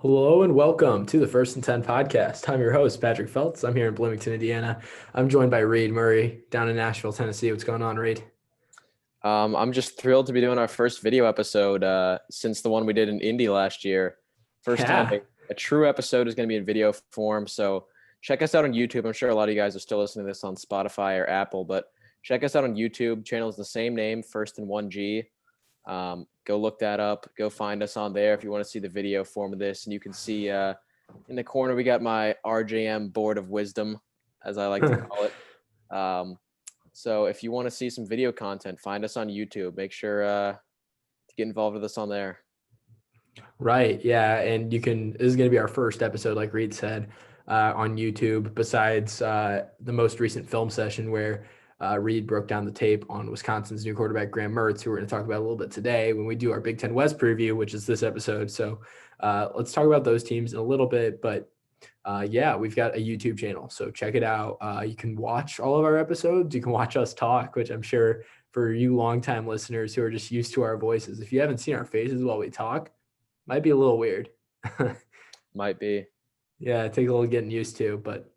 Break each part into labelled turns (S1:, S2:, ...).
S1: Hello and welcome to the First and 10 podcast. I'm your host, Patrick Feltz. I'm here in Bloomington, Indiana. I'm joined by Reid Murray down in Nashville, Tennessee. What's going on, Reid?
S2: I'm just thrilled to be doing our first video episode since the one we did in Indy last year. First time
S1: Yeah.
S2: a true episode is going to be in video form. So check us out on YouTube. I'm sure a lot of you guys are still listening to this on Spotify or Apple, but check us out on YouTube. Channel is the same name, First and 1G. Go look that up. Go find us on there if you want to see the video form of this. And you can see in the corner, we got my RJM board of wisdom, as I like to call it. So if you want to see some video content, find us on YouTube. Make sure to get involved with us on there.
S1: Right. Yeah. And this is going to be our first episode, like Reid said, on YouTube, besides the most recent film session where Reid broke down the tape on Wisconsin's new quarterback, Graham Mertz, who we're going to talk about a little bit today when we do our Big Ten West preview, which is this episode. So let's talk about those teams in a little bit. But yeah, we've got a YouTube channel. So check it out. You can watch all of our episodes. You can watch us talk, which I'm sure for you longtime listeners who are just used to our voices, if you haven't seen our faces while we talk, might be a little weird.
S2: Might be.
S1: Yeah, it takes a little getting used to, but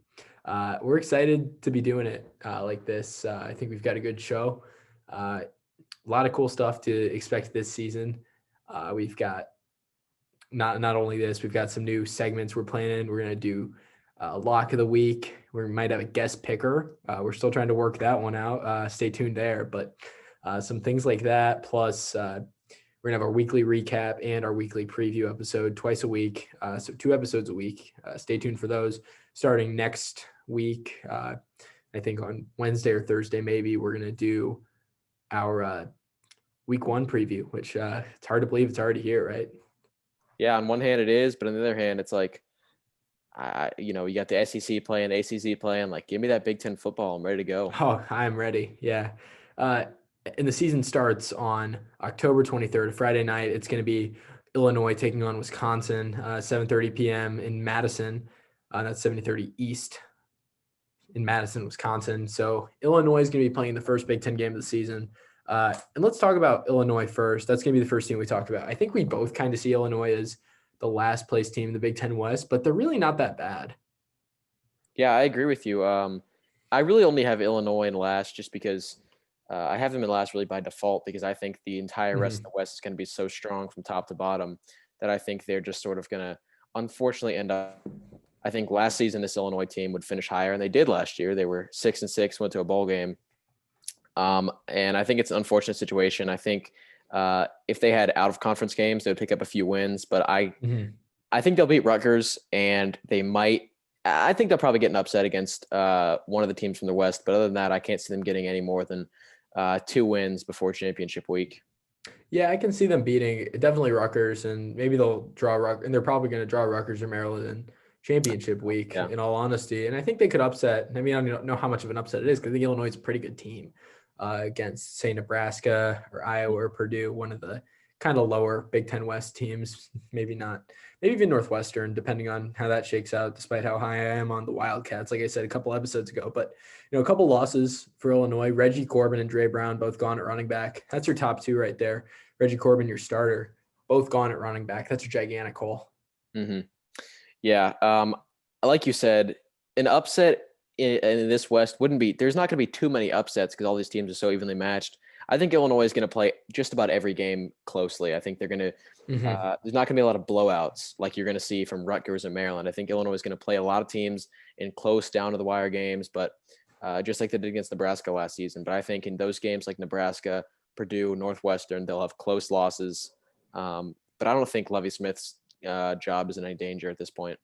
S1: we're excited to be doing it like this. I think we've got a good show. A lot of cool stuff to expect this season. We've got not only this, we've got some new segments we're planning. We're gonna do lock of the week. We might have a guest picker. We're still trying to work that one out. Stay tuned there, but some things like that. Plus, we're gonna have our weekly recap and our weekly preview episode twice a week. So 2 episodes a week. Stay tuned for those starting next week. I think on Wednesday or Thursday, maybe we're gonna do our week 1 preview, which it's hard to believe it's already here, right?
S2: Yeah, on one hand it is, but on the other hand, it's like, you got the SEC playing, ACC playing. Like, give me that Big Ten football. I'm ready to go.
S1: Oh, I'm ready. Yeah. And the season starts on October 23rd, Friday night. It's going to be Illinois taking on Wisconsin, 7:30 p.m. in Madison. That's 7:30 East in Madison, Wisconsin. So Illinois is going to be playing the first Big Ten game of the season. And let's talk about Illinois first. That's going to be the first team we talk about. I think we both kind of see Illinois as the last place team in the Big Ten West, but they're really not that bad.
S2: Yeah, I agree with you. I really only have Illinois in last just because I have them in last really by default because I think the entire rest of the West is going to be so strong from top to bottom that I think they're just sort of going to unfortunately end up. I think last season this Illinois team would finish higher, and they did last year. They were 6-6, went to a bowl game, and I think it's an unfortunate situation. I think if they had out of conference games, they would pick up a few wins, but I think they'll beat Rutgers, and they might. I think they'll probably get an upset against one of the teams from the West, but other than that, I can't see them getting any more than 2 wins before championship week.
S1: Yeah, I can see them beating definitely Rutgers, and maybe they'll draw and they're probably going to draw Rutgers or Maryland in championship week,
S2: Yeah.
S1: in all honesty. And I think they could upset. I mean, I don't know how much of an upset it is because I think Illinois is a pretty good team against, say, Nebraska or Iowa or Purdue, one of the kind of lower Big Ten West teams. Maybe not, maybe even Northwestern, depending on how that shakes out, despite how high I am on the Wildcats, like I said a couple episodes ago. But, a couple losses for Illinois. Reggie Corbin and Dre Brown both gone at running back. That's your top 2 right there. Reggie Corbin, your starter, both gone at running back. That's a gigantic hole.
S2: Mm-hmm. Yeah. Like you said, an upset in this West wouldn't be, there's not going to be too many upsets because all these teams are so evenly matched. I think Illinois is going to play just about every game closely. I think they're going to, there's not going to be a lot of blowouts like you're going to see from Rutgers and Maryland. I think Illinois is going to play a lot of teams in close down to the wire games, but just like they did against Nebraska last season. But I think in those games like Nebraska, Purdue, Northwestern, they'll have close losses. But I don't think Lovie Smith's job is in any danger at this point.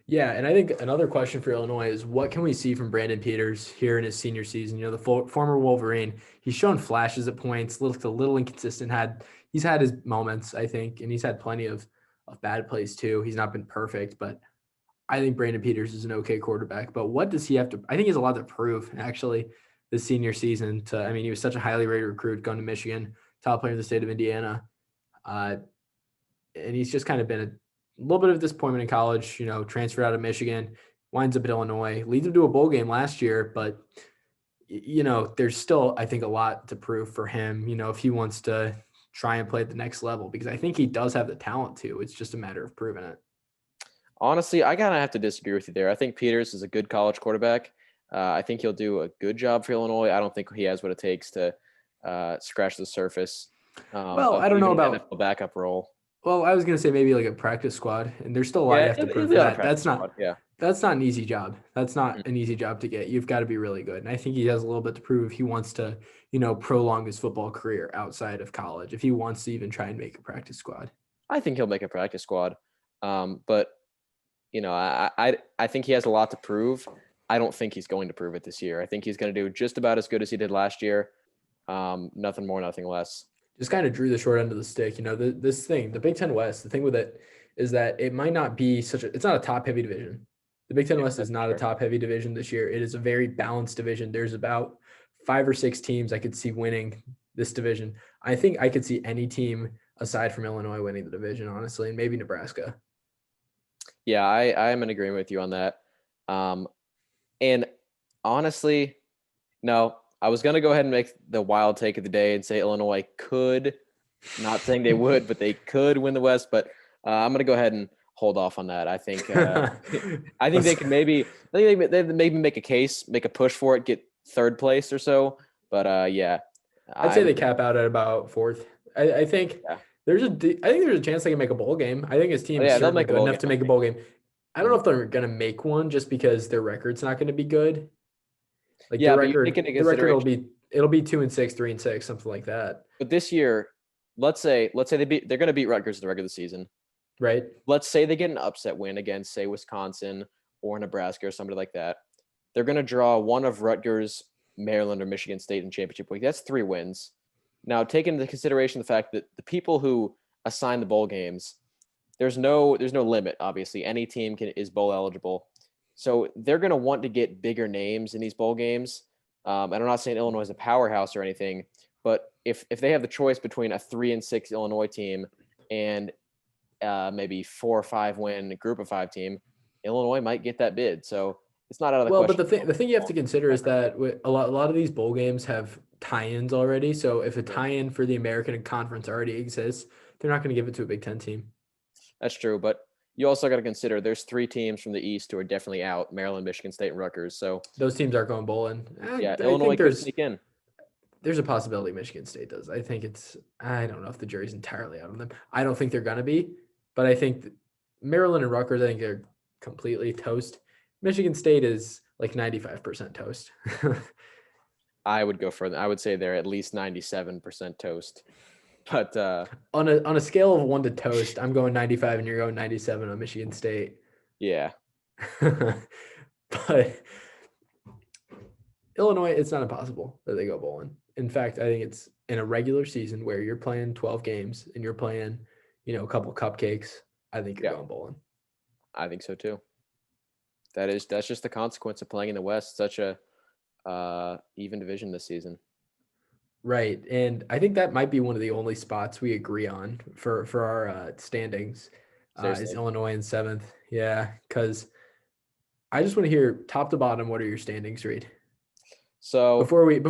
S1: Yeah, and I think another question for Illinois is what can we see from Brandon Peters here in his senior season? The former Wolverine, he's shown flashes at points, looked a little inconsistent. He's had his moments, I think, and he's had plenty of bad plays too. He's not been perfect, but I think Brandon Peters is an okay quarterback. But what does he have to? I think he has a lot to prove actually this senior season. He was such a highly rated recruit going to Michigan, top player in the state of Indiana, and he's just kind of been a little bit of disappointment in college, transferred out of Michigan, winds up at Illinois, leads him to a bowl game last year, but there's still, I think, a lot to prove for him, if he wants to try and play at the next level because I think he does have the talent to. It's just a matter of proving it.
S2: Honestly, I kind of have to disagree with you there. I think Peters is a good college quarterback. I think he'll do a good job for Illinois. I don't think he has what it takes to scratch the surface
S1: Well,
S2: of
S1: I don't know
S2: even an
S1: about.
S2: NFL backup role.
S1: Well, I was gonna say maybe like a practice squad, and there's still a lot you
S2: Yeah,
S1: have to
S2: he'll
S1: prove for
S2: be on a
S1: that.
S2: practice squad. Yeah.
S1: That's not an easy job. That's
S2: Mm.
S1: not an easy job to get. You've got to be really good, and I think he has a little bit to prove if he wants to, prolong his football career outside of college. If he wants to even try and make a practice squad.
S2: I think he'll make a practice squad. But I think he has a lot to prove. I don't think he's going to prove it this year. I think he's going to do just about as good as he did last year. Nothing more, nothing less.
S1: Just kind of drew the short end of the stick. This thing, the Big Ten West, the thing with it is that it might not be it's not a top heavy division. The Big Ten
S2: Yeah,
S1: West is
S2: that's
S1: not a
S2: fair.
S1: top heavy division this year. It is a very balanced division. There's about 5 or 6 teams I could see winning this division. I think I could see any team aside from Illinois winning the division, honestly, and maybe Nebraska.
S2: Yeah, I am in agreement with you on that. And honestly, no, I was going to go ahead and make the wild take of the day and say Illinois could, not saying they would, but they could win the West. But I'm going to go ahead and hold off on that. I think I think they can maybe they maybe make a case, make a push for it, get third place or so. But yeah,
S1: I'd say they cap out at about 4th. I think
S2: Yeah.
S1: there's a chance they can make a bowl game. I think his team is
S2: Yeah, they'll
S1: certainly
S2: make a
S1: good
S2: bowl
S1: enough
S2: game,
S1: to
S2: I
S1: make a
S2: think.
S1: bowl game. I don't know if they're gonna make one just because their record's not going to be good. Like
S2: Yeah, but you take into
S1: the record will
S2: consideration.
S1: it'll be 2-6, 3-6, something like that,
S2: But this year, let's say they're going to beat Rutgers in the regular season.
S1: right?
S2: Let's say they get an upset win against, say, Wisconsin or Nebraska or somebody like that. They're going to draw one of Rutgers, Maryland, or Michigan State in championship week. That's 3 wins. Now, take into consideration the fact that the people who assign the bowl games, there's no limit. Obviously, any team is bowl eligible, so they're going to want to get bigger names in these bowl games. And I'm not saying Illinois is a powerhouse or anything, but if they have the choice between a 3-6 Illinois team and maybe 4 or 5 win group of 5 team, Illinois might get that bid. So it's not out of the
S1: Well, but
S2: question.
S1: the thing you have to consider is that a lot of these bowl games have tie-ins already. So if a tie-in for the American Conference already exists, they're not going to give it to a Big Ten team.
S2: That's true, but you also got to consider there's 3 teams from the East who are definitely out: Maryland, Michigan State, and Rutgers. So
S1: Those teams aren't going bowling.
S2: yeah,
S1: I
S2: Illinois
S1: think
S2: could sneak in.
S1: there's a possibility Michigan State does. I don't know if the jury's entirely out on them. I don't think they're going to be, but I think Maryland and Rutgers, I think they're completely toast. Michigan State is like 95% toast.
S2: I would go further. I would say they're at least 97% toast. But
S1: on a scale of 1 to toast, I'm going 95 and you're going 97 on Michigan State.
S2: yeah,
S1: But Illinois, it's not impossible that they go bowling. In fact, I think it's in a regular season where you're playing 12 games and you're playing, a couple cupcakes. I think you're going bowling.
S2: I think so too. That's just the consequence of playing in the West, such a even division this season.
S1: Right. And I think that might be one of the only spots we agree on for our standings is
S2: Seriously.
S1: Illinois in 7th. Yeah, because I just want to hear top to bottom, what are your standings, Reid?
S2: So
S1: Before we,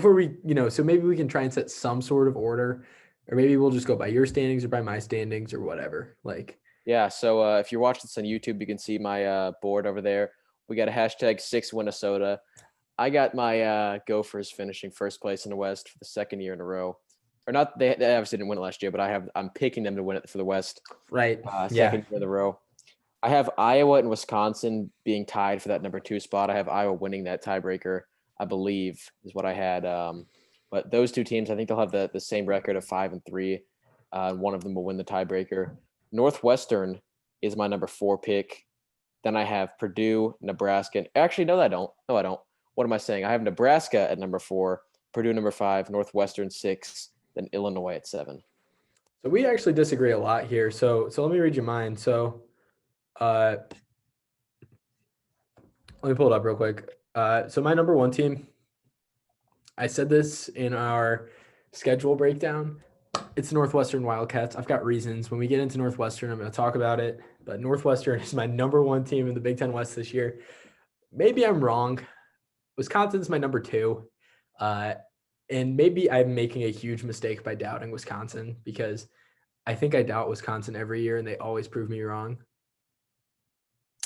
S1: so maybe we can try and set some sort of order, or maybe we'll just go by your standings or by my standings or whatever. Like,
S2: yeah, so if you're watching this on YouTube, you can see my board over there. We got a hashtag 6 Minnesota. I got my Gophers finishing first place in the West for the 2nd year in a row. Or not, they obviously didn't win it last year, but I'm picking them to win it for the West.
S1: right.
S2: Second year in a row. I have Iowa and Wisconsin being tied for that number 2 spot. I have Iowa winning that tiebreaker, I believe, is what I had. But those 2 teams, I think they'll have the same record of 5-3. One of them will win the tiebreaker. Northwestern is my number 4 pick. Then I have Purdue, Nebraska. Actually, no, I don't. No, I don't. What am I saying? I have Nebraska at number 4, Purdue number 5, Northwestern 6, then Illinois at 7.
S1: So we actually disagree a lot here. So let me read you mine. So let me pull it up real quick. So my number 1 team, I said this in our schedule breakdown. It's Northwestern Wildcats. I've got reasons. When we get into Northwestern, I'm going to talk about it. But Northwestern is my number 1 team in the Big Ten West this year. Maybe I'm wrong. Wisconsin's my number 2. And maybe I'm making a huge mistake by doubting Wisconsin because I think I doubt Wisconsin every year and they always prove me wrong.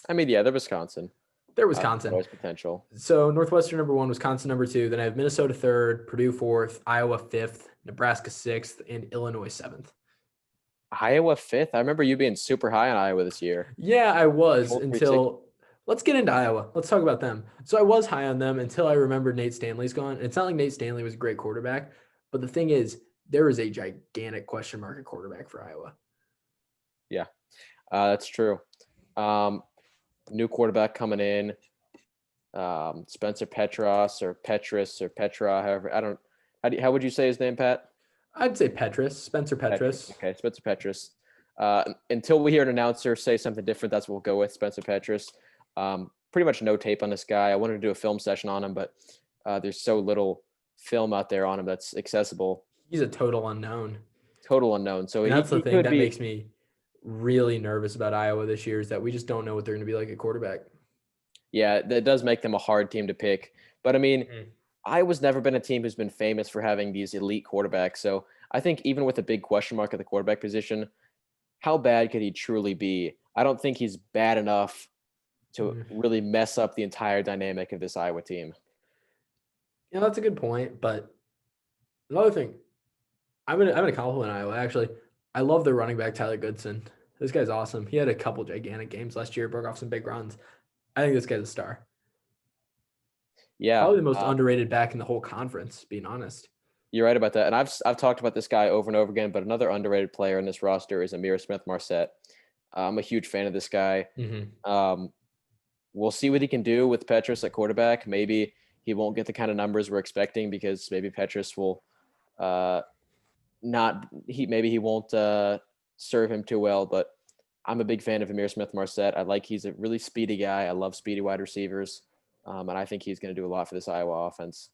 S2: I mean, yeah, they're Wisconsin.
S1: They're
S2: There's
S1: Wisconsin.
S2: always potential.
S1: So Northwestern number one, Wisconsin number two. Then I have Minnesota third, Purdue fourth, Iowa fifth, Nebraska sixth, and Illinois seventh.
S2: Iowa fifth. I remember you being super high on Iowa this year.
S1: Yeah, I was
S2: Full 360.
S1: until let's get into Iowa. Let's talk about them. So I was high on them until I remembered Nate Stanley's gone. It's not like Nate Stanley was a great quarterback, but the thing is, there is a gigantic question mark at quarterback for Iowa.
S2: Yeah, that's true. New quarterback coming in. Spencer Petras or Petrus or Petra, however. I don't. How would you say his name, Pat?
S1: I'd say Petrus, Spencer Petrus.
S2: Okay, Spencer Petrus. Until we hear an announcer say something different, that's what we'll go with, Spencer Petrus. Pretty much no tape on this guy. I wanted to do a film session on him, but there's so little film out there on him that's accessible.
S1: He's a total unknown.
S2: Total unknown. So
S1: And that's the thing
S2: could
S1: that
S2: be,
S1: makes me really nervous about Iowa this year is that we just don't know what they're going to be like at quarterback.
S2: Yeah, that does make them a hard team to pick. But I mean, Iowa's never been a team who's been famous for having these elite quarterbacks. So I think even with a big question mark at the quarterback position, how bad could he truly be? I don't think he's bad enough to really mess up the entire dynamic of this Iowa team.
S1: Yeah, that's a good point. But another thing, I'm gonna compliment Iowa. Actually, I love their running back Tyler Goodson. This guy's awesome. He had a couple gigantic games last year, broke off some big runs. I think this guy's a star.
S2: Yeah,
S1: Probably the most underrated back in the whole conference, being honest.
S2: You're right about that. And I've talked about this guy over and over again, but another underrated player in this roster is Amir Smith-Marset. I'm a huge fan of this guy. We'll see what he can do with Petrus at quarterback. Maybe he won't get the kind of numbers we're expecting because maybe Petrus will maybe he won't serve him too well, but I'm a big fan of Amir Smith-Marset. He's a really speedy guy. I love speedy wide receivers. And I think he's going to do a lot for this Iowa offense.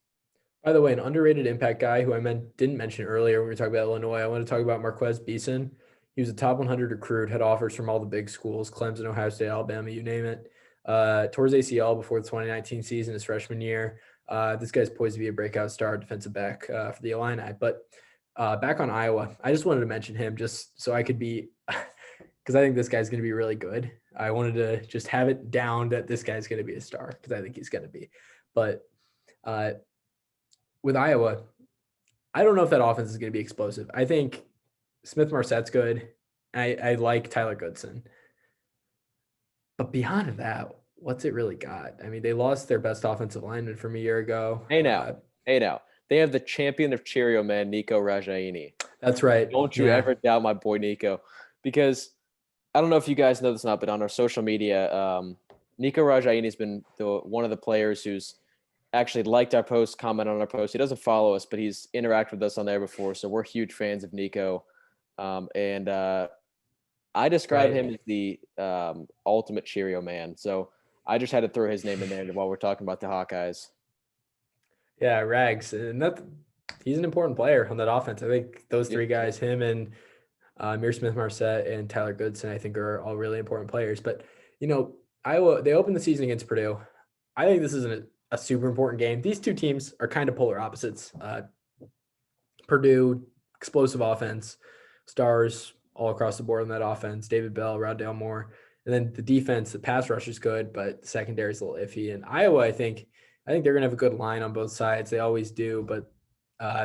S1: By the way, an underrated impact guy who didn't mention earlier when we were talking about Illinois, I want to talk about Marquez Beeson. He was a top 100 recruit, had offers from all the big schools, Clemson, Ohio State, Alabama, you name it. Tore his ACL before the 2019 season, his freshman year. This guy's poised to be a breakout star defensive back for the Illini. But back on Iowa, I just wanted to mention him just so I could be – because I think this guy's going to be really good. I wanted to just have it down that this guy's going to be a star because I think he's going to be. But with Iowa, I don't know if that offense is going to be explosive. I think Smith-Marset's good. I like Tyler Goodson. But beyond that, what's it really got? I mean, they lost their best offensive lineman from a year ago.
S2: Hey now. They have the champion of Cheerio Man, Nico Rajayini.
S1: That's right.
S2: Don't you ever doubt my boy Nico. Because I don't know if you guys know this or not, but on our social media, Nico Rajayini has been one of the players who's actually liked our post, commented on our post. He doesn't follow us, but he's interacted with us on there before. So we're huge fans of Nico. And I describe him as the ultimate Cheerio man. So I just had to throw his name in there while we're talking about the Hawkeyes.
S1: Yeah, Rags. And he's an important player on that offense. I think those three guys, him and Amir Smith-Marset and Tyler Goodson, I think are all really important players. But, Iowa, they opened the season against Purdue. I think this isn't a super important game. These two teams are kind of polar opposites. Purdue, explosive offense, stars all across the board on that offense. David Bell, Rondale Moore. And then the defense, the pass rush is good, but the secondary is a little iffy. And Iowa, I think they're going to have a good line on both sides. They always do, but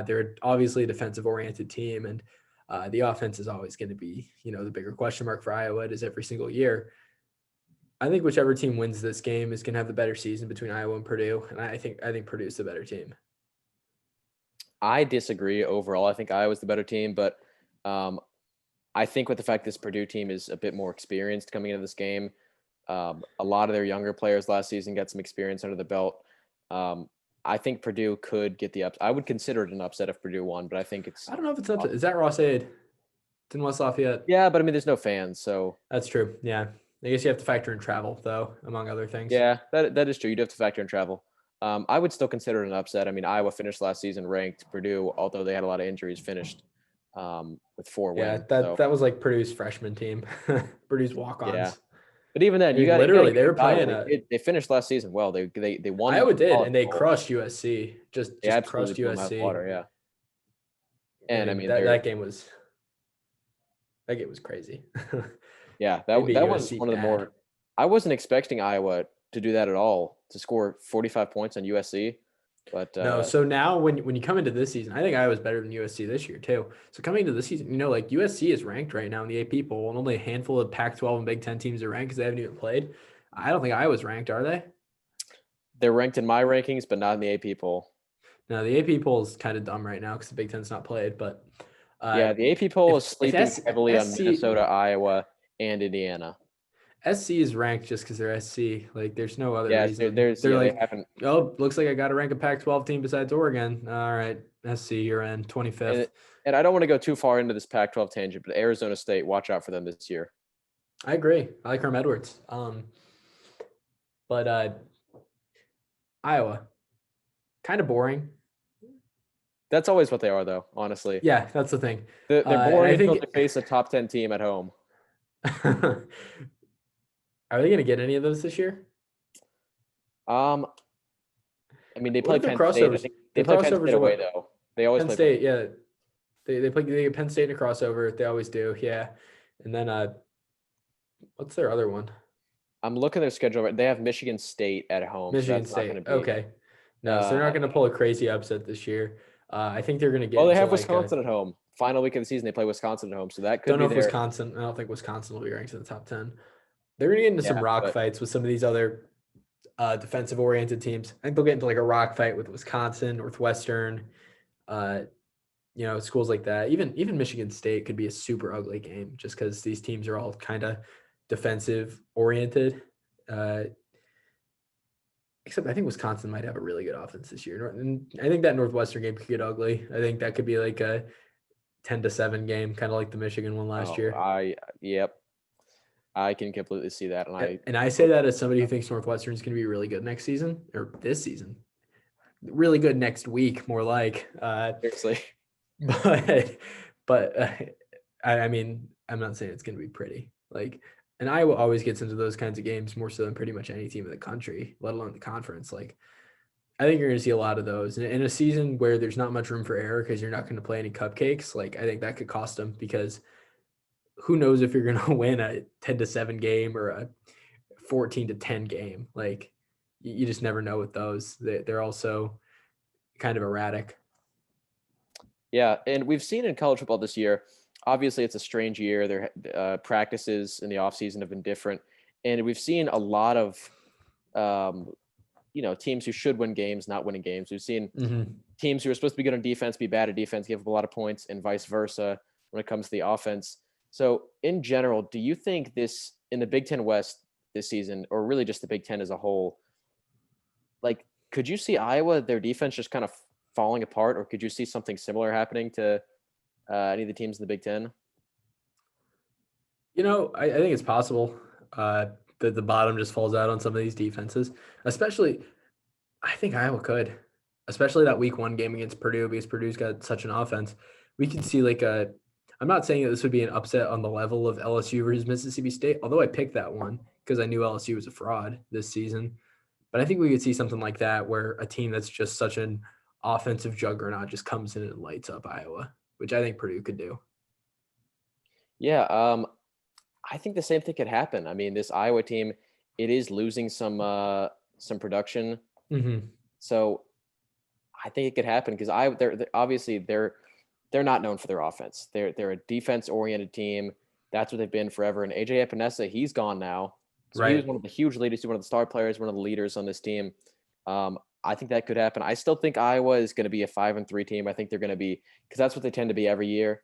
S1: they're obviously a defensive-oriented team. And the offense is always going to be, the bigger question mark for Iowa. It is every single year. I think whichever team wins this game is going to have the better season between Iowa and Purdue, and I think Purdue's the better team.
S2: I disagree overall. I think Iowa's the better team, but I think with the fact this Purdue team is a bit more experienced coming into this game, a lot of their younger players last season got some experience under the belt. I think Purdue could get the upset. I would consider it an upset if Purdue won, but I think it's.
S1: I don't know if it's an upset. Is that Ross Aid? It's in West Lafayette.
S2: Yeah, but I mean, there's no fans, so.
S1: That's true. Yeah. I guess you have to factor in travel, though, among other things.
S2: Yeah, that is true. You'd have to factor in travel. I would still consider it an upset. I mean, Iowa finished last season ranked. Purdue, although they had a lot of injuries, finished with 4 wins.
S1: Yeah, that was like Purdue's freshman team. Purdue's walk-ons.
S2: Yeah. But even then,
S1: I
S2: you
S1: mean,
S2: got to
S1: literally,
S2: give
S1: they were
S2: them Iowa.
S1: playing
S2: They finished last season well. They won
S1: Iowa
S2: the
S1: did,
S2: College
S1: and they
S2: Bowl.
S1: crushed USC.
S2: They
S1: Just
S2: absolutely
S1: crushed
S2: blew them out of the
S1: USC.
S2: water. Yeah,
S1: I
S2: and I
S1: mean,
S2: mean
S1: that game was crazy.
S2: yeah,
S1: They beat
S2: that was
S1: USC
S2: one of the
S1: bad.
S2: more. I wasn't expecting Iowa to do that at all, to score 45 points on USC, but
S1: No, so now when you come into this season, I think Iowa's better than USC this year too. So coming into this season, like USC is ranked right now in the AP poll, and only a handful of Pac-12 and Big Ten teams are ranked because they haven't even played. I don't think Iowa's ranked, are they?
S2: they're ranked in my rankings, but not in the AP poll.
S1: No, the AP poll is kind of dumb right now because the Big Ten's not played. But uh,
S2: Yeah, the AP poll is
S1: if
S2: sleeping heavily on
S1: SC
S2: Minnesota, Iowa, and Indiana.
S1: SC is ranked just because they're SC. Like, there's no other
S2: Yeah,
S1: reason.
S2: there's
S1: They're
S2: they
S1: like,
S2: haven't.
S1: oh, looks like I got to rank a Pac-12 team besides Oregon. All right, SC, you're in 25th.
S2: And I don't want to go too far into this Pac-12 tangent, but Arizona State, watch out for them this year.
S1: I agree. I like Herm Edwards. But Iowa, kind of boring.
S2: That's always what they are, though. Honestly,
S1: Yeah, that's the thing.
S2: they're
S1: And
S2: boring
S1: I
S2: until
S1: think,
S2: they face a top 10 team at home.
S1: are they going to get any of those this year?
S2: I mean, they
S1: What
S2: play
S1: are their
S2: Penn State. I
S1: crossovers?
S2: think
S1: The
S2: they play Penn
S1: crossovers
S2: State
S1: are
S2: away,
S1: what?
S2: though. They always
S1: Penn
S2: play
S1: State, yeah. They get Penn State in a crossover. They always do, yeah. And then what's their other one?
S2: I'm looking at their schedule. They have Michigan State at home, so
S1: Michigan
S2: that's not going
S1: State.
S2: to be.
S1: Okay. No, so they're not going to pull a crazy upset this year. I think they're going to get
S2: Oh, they
S1: into
S2: have
S1: like
S2: Wisconsin at home. Final week of the season, they play Wisconsin at home, so that could
S1: don't know
S2: be
S1: if
S2: their.
S1: Wisconsin. I don't think Wisconsin will be ranked in the top 10. They're going to get into
S2: Yeah,
S1: some rock
S2: but
S1: fights with some of these other defensive oriented teams. I think they'll get into like a rock fight with Wisconsin, Northwestern, uh, schools like that. Even Michigan State could be a super ugly game just because these teams are all kind of defensive oriented. Except I think Wisconsin might have a really good offense this year. And I think that Northwestern game could get ugly. I think that could be like a 10-7 game, kind of like the Michigan one last year.
S2: Yep, I can completely see that,
S1: And I say that as somebody who thinks Northwestern is going to be really good next season or this season. Really good next week, more like.
S2: Seriously.
S1: But I mean, I'm not saying it's going to be pretty. Like, and Iowa always gets into those kinds of games more so than pretty much any team in the country, let alone the conference. Like, I think you're going to see a lot of those in a season where there's not much room for error because you're not going to play any cupcakes. Like, I think that could cost them because who knows if you're going to win a 10-7 game or a 14-10 game. Like, you just never know with those. They're also kind of erratic.
S2: Yeah, and we've seen in college football this year, obviously it's a strange year. Their practices in the offseason have been different. And we've seen a lot of, teams who should win games not winning games. We've seen teams who are supposed to be good on defense be bad at defense, give up a lot of points, and vice versa when it comes to the offense. So in general, do you think this in the Big Ten West this season, or really just the Big Ten as a whole, like, could you see Iowa, their defense just kind of falling apart, or could you see something similar happening to any of the teams in the Big Ten?
S1: I think it's possible that the bottom just falls out on some of these defenses, especially I think Iowa could, especially that week 1 game against Purdue because Purdue's got such an offense. We could see I'm not saying that this would be an upset on the level of LSU versus Mississippi State, although I picked that one because I knew LSU was a fraud this season. But I think we could see something like that where a team that's just such an offensive juggernaut just comes in and lights up Iowa, which I think Purdue could do.
S2: Yeah, I think the same thing could happen. I mean, this Iowa team, it is losing some production, so I think it could happen because they're obviously they're not known for their offense. They're a defense oriented team. That's what they've been forever. And AJ Epinesa, he's gone now. So he was one of the huge leaders, one of the star players, one of the leaders on this team. I think that could happen. I still think Iowa is going to be a 5-3 team. I think they're going to be, because that's what they tend to be every year.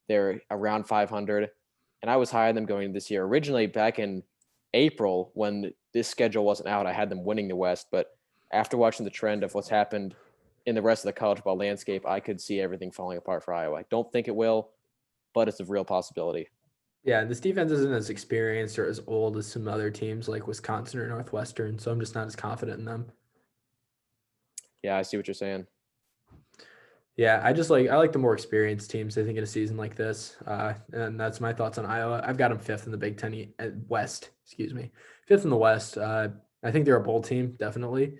S2: They're around 500, and I was higher than them going into this year. Originally, back in April, when this schedule wasn't out, I had them winning the West. But after watching the trend of what's happened in the rest of the college football landscape, I could see everything falling apart for Iowa. I don't think it will, but it's a real possibility.
S1: Yeah, this defense isn't as experienced or as old as some other teams like Wisconsin or Northwestern, so I'm just not as confident in them.
S2: Yeah, I see what you're saying.
S1: Yeah, I like the more experienced teams, I think, in a season like this. And that's my thoughts on Iowa. I've got them fifth in the Big Ten West, excuse me. Fifth in the West. I think they're a bowl team, definitely.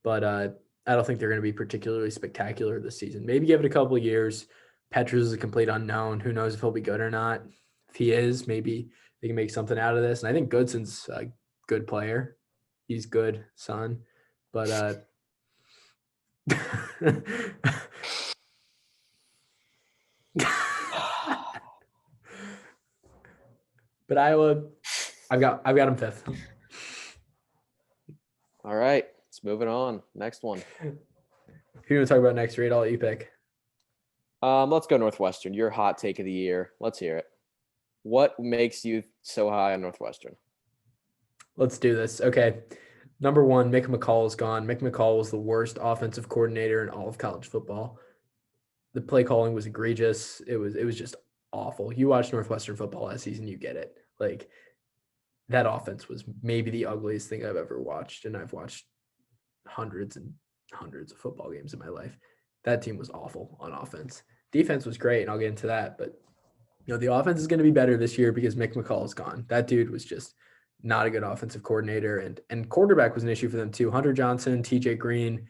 S1: But I don't think they're going to be particularly spectacular this season. Maybe give it a couple of years. Petrus is a complete unknown. Who knows if he'll be good or not? If he is, maybe they can make something out of this. And I think Goodson's a good player. He's good, son. But but Iowa, I've got them fifth.
S2: All right, let's move it on. Next one.
S1: Who do you want to talk about next, Reid? I'll let you pick.
S2: Let's go Northwestern. Your hot take of the year. Let's hear it. What makes you so high on Northwestern?
S1: Let's do this. Okay. Number one, Mick McCall is gone. Mick McCall was the worst offensive coordinator in all of college football. The play calling was egregious. It was just awful. You watch Northwestern football last season, you get it. Like, that offense was maybe the ugliest thing I've ever watched, and I've watched hundreds and hundreds of football games in my life. That team was awful on offense. Defense was great, and I'll get into that, but the offense is going to be better this year because Mick McCall is gone. That dude was just not a good offensive coordinator, and quarterback was an issue for them too. Hunter Johnson, TJ Green,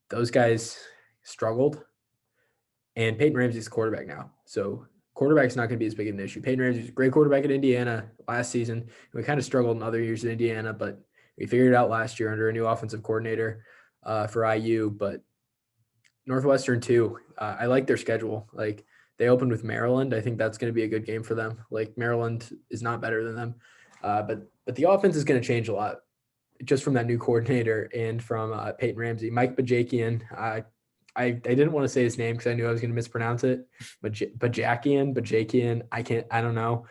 S1: those guys struggled, and Peyton Ramsey's quarterback now. So quarterback's not going to be as big of an issue. Peyton Ramsey's a great quarterback at Indiana last season. We kind of struggled in other years in Indiana, but we figured it out last year under a new offensive coordinator for IU. But Northwestern too, I like their schedule. Like, they opened with Maryland. I think that's going to be a good game for them. Like, Maryland is not better than them, but the offense is going to change a lot just from that new coordinator and from Peyton Ramsey. Mike Bajakian, I didn't want to say his name because I knew I was going to mispronounce it, but Bajakian, I don't know.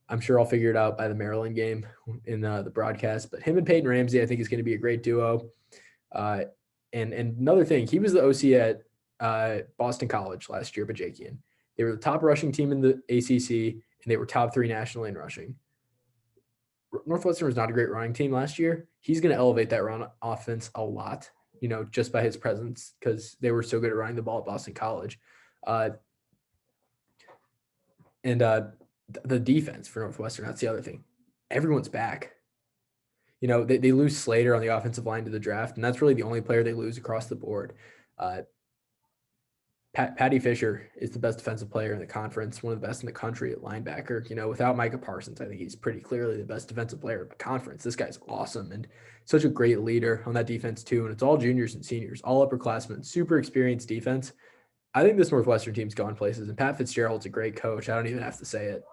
S1: I'm sure I'll figure it out by the Maryland game in the broadcast. But him and Peyton Ramsey, I think, is going to be a great duo. And another thing, he was the OC at Boston College last year, Bajakian. They were the top rushing team in the ACC, and they were top 3 nationally in rushing. Northwestern was not a great running team last year. He's going to elevate that run offense a lot, just by his presence, because they were so good at running the ball at Boston College. The defense for Northwestern, that's the other thing. Everyone's back. They lose Slater on the offensive line to the draft, and that's really the only player they lose across the board. Patty Fisher is the best defensive player in the conference, one of the best in the country at linebacker. Without Micah Parsons, I think he's pretty clearly the best defensive player in the conference. This guy's awesome and such a great leader on that defense too. And it's all juniors and seniors, all upperclassmen, super experienced defense. I think this Northwestern team's going places, and Pat Fitzgerald's a great coach. I don't even have to say it.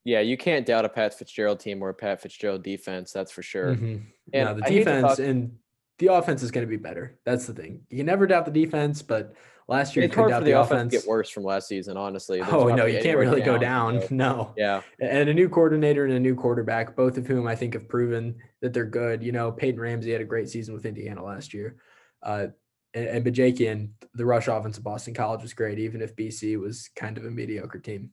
S2: Yeah, you can't doubt a Pat Fitzgerald team or a Pat Fitzgerald defense. That's for sure.
S1: Mm-hmm.
S2: And
S1: no, the defense and the offense is going to be better. That's the thing. You can never doubt the defense, but last year
S2: it's
S1: you could
S2: hard
S1: doubt
S2: for
S1: the
S2: the
S1: offense.
S2: To get worse from last season, honestly.
S1: Oh, no, you can't really go down. So. No.
S2: Yeah.
S1: And a new coordinator and a new quarterback, both of whom I think have proven that they're good. Peyton Ramsey had a great season with Indiana last year. And Bajakian, the rush offense of Boston College was great, even if BC was kind of a mediocre team.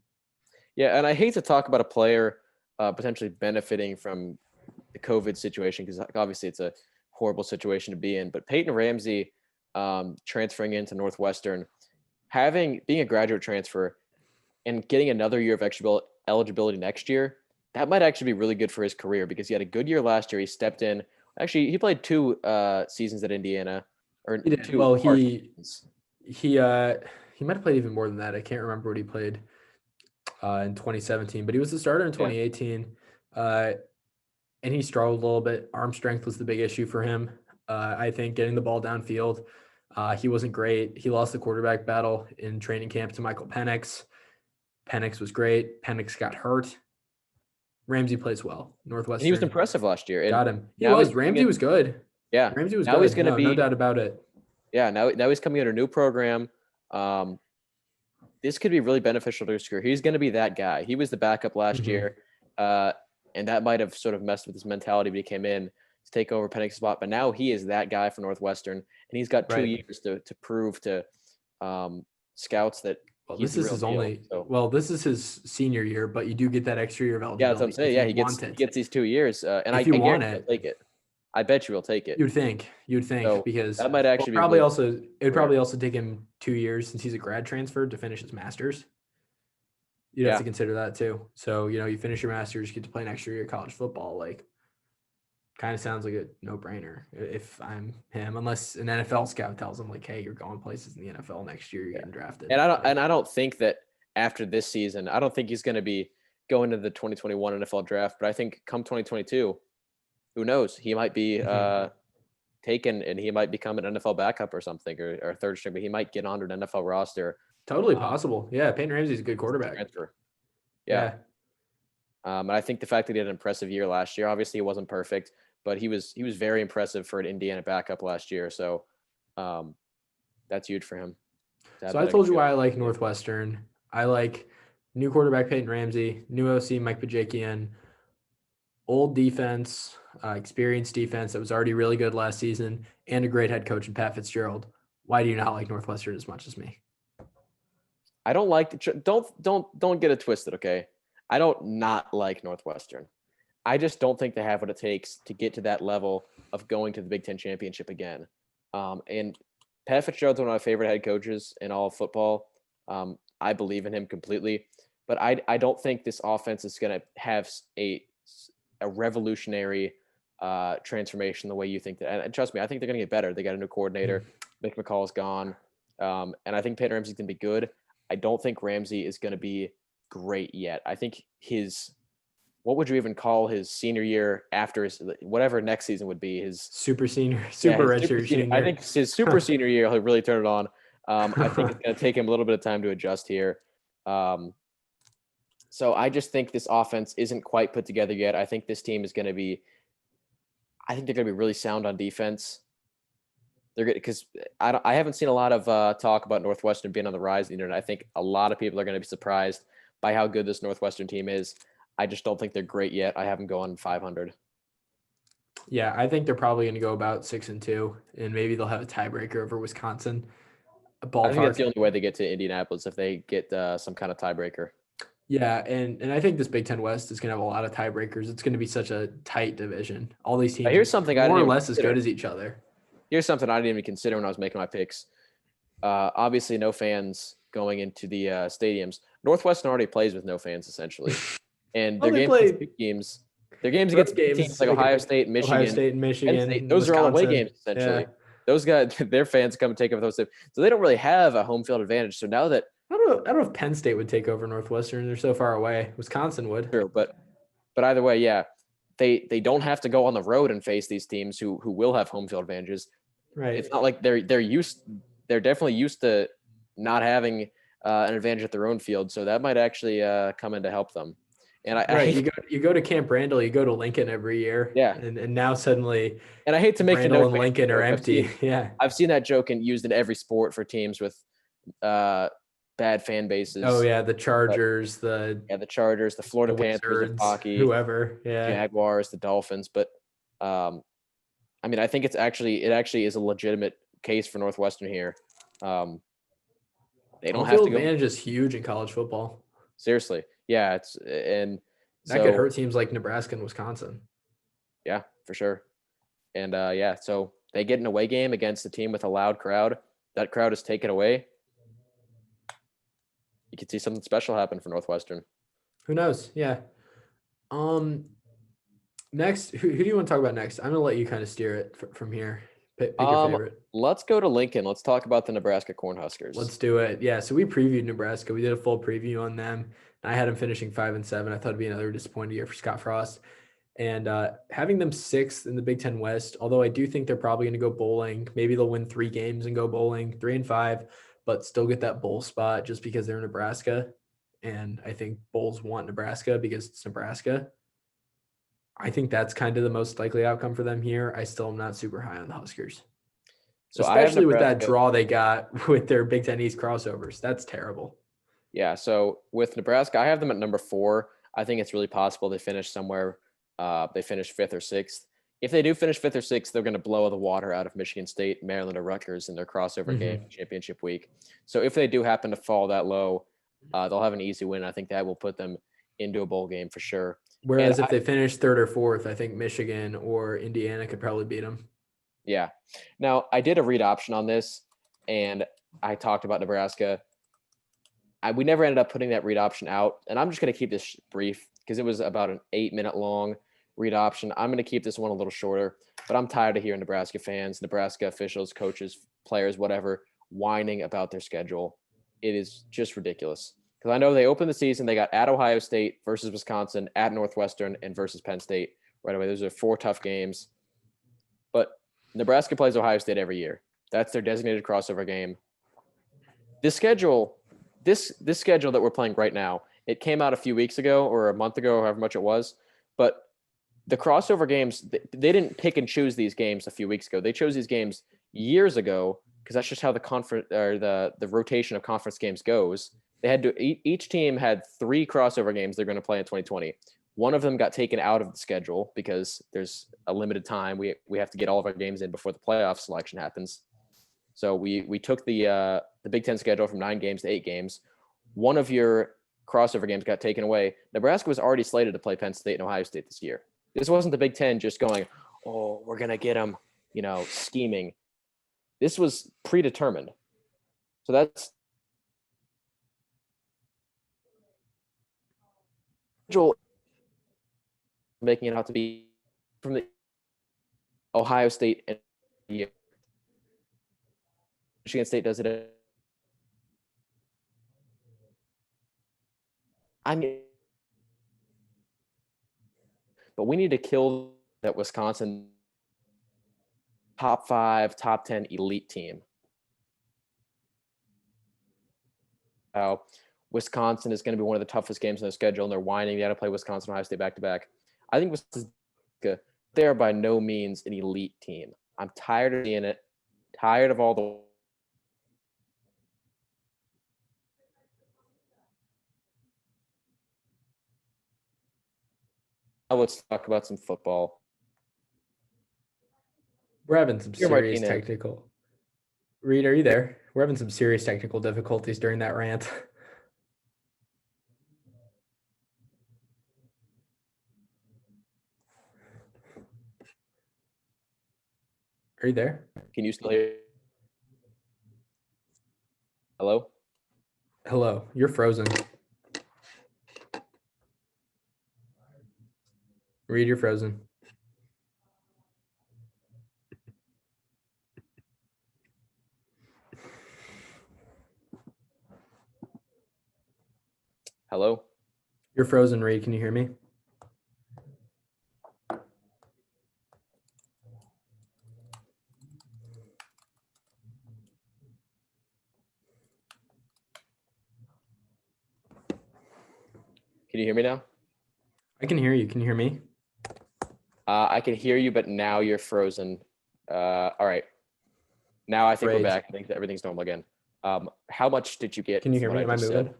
S2: Yeah, and I hate to talk about a player potentially benefiting from the COVID situation, because obviously it's a horrible situation to be in. But Peyton Ramsey transferring into Northwestern, being a graduate transfer and getting another year of eligibility next year, that might actually be really good for his career, because he had a good year last year. He stepped in. Actually, he played 2 seasons at Indiana. Or
S1: he did.
S2: 2
S1: well, he might have played even more than that. I can't remember what he played in 2017, but he was the starter in 2018. Yeah. And he struggled a little bit. Arm strength was the big issue for him. I think getting the ball downfield, he wasn't great. He lost the quarterback battle in training camp to Michael Penix. Penix was great. Penix got hurt. Ramsey plays well. Northwestern.
S2: And he was impressive last year.
S1: Got him. Ramsey was good.
S2: Yeah.
S1: Ramsey was
S2: now
S1: good.
S2: He's going to be,
S1: no doubt about it.
S2: Yeah. Now he's coming under a new program. This could be really beneficial to his career. He's going to be that guy. He was the backup last year. And that might have sort of messed with his mentality when he came in to take over Penix's spot. But now he is that guy for Northwestern, and he's got 2 years to prove to scouts that
S1: this is his senior year, but you do get that extra year of eligibility.
S2: Yeah, that's what I'm saying. Yeah, he gets these 2 years, and I want it. Take it. I bet you he'll take it.
S1: You'd think
S2: So
S1: because
S2: that might
S1: well,
S2: actually be
S1: probably
S2: really
S1: also it'd
S2: for him.
S1: probably also take him 2 years since he's a grad transfer to finish his master's. You'd have
S2: Yeah.
S1: to consider that too. So, you finish your master's, you get to play next year of college football. Like, kind of sounds like a no-brainer if I'm him, unless an NFL scout tells him like, "Hey, you're going places in the NFL next year. You're getting drafted."
S2: And I don't think that after this season, I don't think he's going to be going to the 2021 NFL draft. But I think come 2022, who knows? He might be taken and he might become an NFL backup or something, or third string. But he might get onto an NFL roster.
S1: Totally possible. Yeah, Peyton Ramsey's a good quarterback.
S2: Transfer. Yeah.
S1: Yeah.
S2: And I think the fact that he had an impressive year last year, obviously he wasn't perfect, but he was very impressive for an Indiana backup last year. So that's huge for him.
S1: So I told you why I like Northwestern. I like new quarterback Peyton Ramsey, new OC Mike Bajakian, old defense, experienced defense that was already really good last season, and a great head coach in Pat Fitzgerald. Why do you not like Northwestern as much as me?
S2: I don't like don't get it twisted, okay? I don't not like Northwestern. I just don't think they have what it takes to get to that level of going to the Big Ten championship again. And Pat Fitzgerald's one of my favorite head coaches in all of football. I believe in him completely, but I don't think this offense is going to have a revolutionary transformation the way you think that. And trust me, I think they're going to get better. They got a new coordinator. Mick McCall's gone, and I think Peyton Ramsey's going to be good. I don't think Ramsey is going to be great yet. I think what would you even call his senior year after his whatever next season would be his
S1: super redshirt senior.
S2: I think his super senior year he'll really turn it on. I think it's going to take him a little bit of time to adjust here. So I just think this offense isn't quite put together yet. I think this team is going to be. I think they're going to be really sound on defense. They're good because I haven't seen a lot of talk about Northwestern being on the rise either, and I think a lot of people are going to be surprised by how good this Northwestern team is. I just don't think they're great yet. I have them going 500.
S1: Yeah, I think they're probably going to go about 6-2, and maybe they'll have a tiebreaker over Wisconsin.
S2: I think that's the only way they get to Indianapolis if they get some kind of tiebreaker.
S1: Yeah, and I think this Big Ten West is going to have a lot of tiebreakers. It's going to be such a tight division. All these teams
S2: Here's something
S1: more or less as good as each other.
S2: Here's something I didn't even consider when I was making my picks. Obviously, no fans going into the stadiums. Northwestern already plays with no fans essentially, and their games against teams like Ohio State, Michigan,
S1: Michigan,
S2: those
S1: Wisconsin.
S2: are all away games essentially. Yeah. Those guys, their fans come and take over those, so they don't really have a home field advantage. So now that
S1: I don't know if Penn State would take over Northwestern. They're so far away. Wisconsin would.
S2: True, but either way, yeah, they don't have to go on the road and face these teams who will have home field advantages.
S1: Right.
S2: It's not like they're definitely used to not having an advantage at their own field, so that might actually come in to help them. And
S1: you go to Camp Randall, you go to Lincoln every year.
S2: Yeah.
S1: And now suddenly.
S2: And I hate to make
S1: Randall and Lincoln are empty.
S2: I've seen that joke used in every sport for teams with bad fan bases.
S1: Oh yeah, the Chargers, the
S2: Chargers, the Florida Panthers, the hockey,
S1: whoever,
S2: Jaguars, the Dolphins. But I mean, I think it actually is a legitimate case for Northwestern here. They don't have to go.
S1: Advantage is huge in college football.
S2: Seriously, yeah,
S1: that could hurt teams like Nebraska and Wisconsin.
S2: Yeah, for sure. And so they get an away game against a team with a loud crowd. That crowd is taken away. You could see something special happen for Northwestern.
S1: Who knows? Yeah. Next, who do you want to talk about next? I'm gonna let you kind of steer it from here. Pick your favorite.
S2: Let's go to Lincoln. Let's talk about the Nebraska Cornhuskers.
S1: Let's do it. Yeah. So we previewed Nebraska. We did a full preview on them. I had them finishing 5-7. I thought it'd be another disappointing year for Scott Frost. And having them 6th in the Big Ten West, although I do think they're probably going to go bowling. Maybe they'll win 3 games and go bowling, 3-5, but still get that bowl spot just because they're Nebraska. And I think bowls want Nebraska because it's Nebraska. I think that's kind of the most likely outcome for them here. I still am not super high on the Huskers. So especially with that draw they got with their Big Ten East crossovers. That's terrible.
S2: Yeah, so with Nebraska, I have them at number 4. I think it's really possible they finish somewhere. They finish 5th or 6th. If they do finish 5th or 6th, they're going to blow the water out of Michigan State, Maryland, or Rutgers in their crossover game championship week. So if they do happen to fall that low, they'll have an easy win. I think that will put them into a bowl game for sure.
S1: Whereas if they finish third or fourth, I think Michigan or Indiana could probably beat them.
S2: Yeah. Now, I did a read option on this, and I talked about Nebraska. We never ended up putting that read option out, and I'm just going to keep this brief because it was about an 8-minute long read option. I'm going to keep this one a little shorter, but I'm tired of hearing Nebraska fans, Nebraska officials, coaches, players, whatever, whining about their schedule. It is just ridiculous. Because I know they opened the season, they got at Ohio State versus Wisconsin, at Northwestern, and versus Penn State right away. Those are 4 tough games. But Nebraska plays Ohio State every year. That's their designated crossover game. This schedule that we're playing right now, it came out a few weeks ago or a month ago, or however much it was. But the crossover games, they didn't pick and choose these games a few weeks ago. They chose these games years ago because that's just how the conference or the rotation of conference games goes. They had to each team had 3 crossover games they're going to play in 2020. One of them got taken out of the schedule because there's a limited time. We have to get all of our games in before the playoff selection happens. So we took the Big Ten schedule from 9 games to 8 games. One of your crossover games got taken away. Nebraska was already slated to play Penn State and Ohio State this year. This wasn't the Big Ten just going, oh, we're going to get them, scheming. This was predetermined. So that's making it out to be from the Ohio State and Michigan State does it. But we need to kill that Wisconsin top 5, top 10 elite team. Wisconsin is going to be one of the toughest games on the schedule, and they're whining. They got to play Wisconsin, Ohio State back to back. I think they are by no means an elite team. I'm tired of seeing it. Tired of all the. Let's talk about some football.
S1: We're having some serious technical. Reid, are you there? We're having some serious technical difficulties during that rant. Are you there?
S2: Can you still hear? Hello?
S1: Hello. You're frozen. Reid, you're frozen.
S2: Hello?
S1: You're frozen, Reid. Can you hear me?
S2: Can you hear me now?
S1: I can hear you. Can you hear me?
S2: I can hear you, but now you're frozen. All right. Now I think we're back. I think that everything's normal again. How much did you get?
S1: Can you hear me? Am I moving?
S2: Said?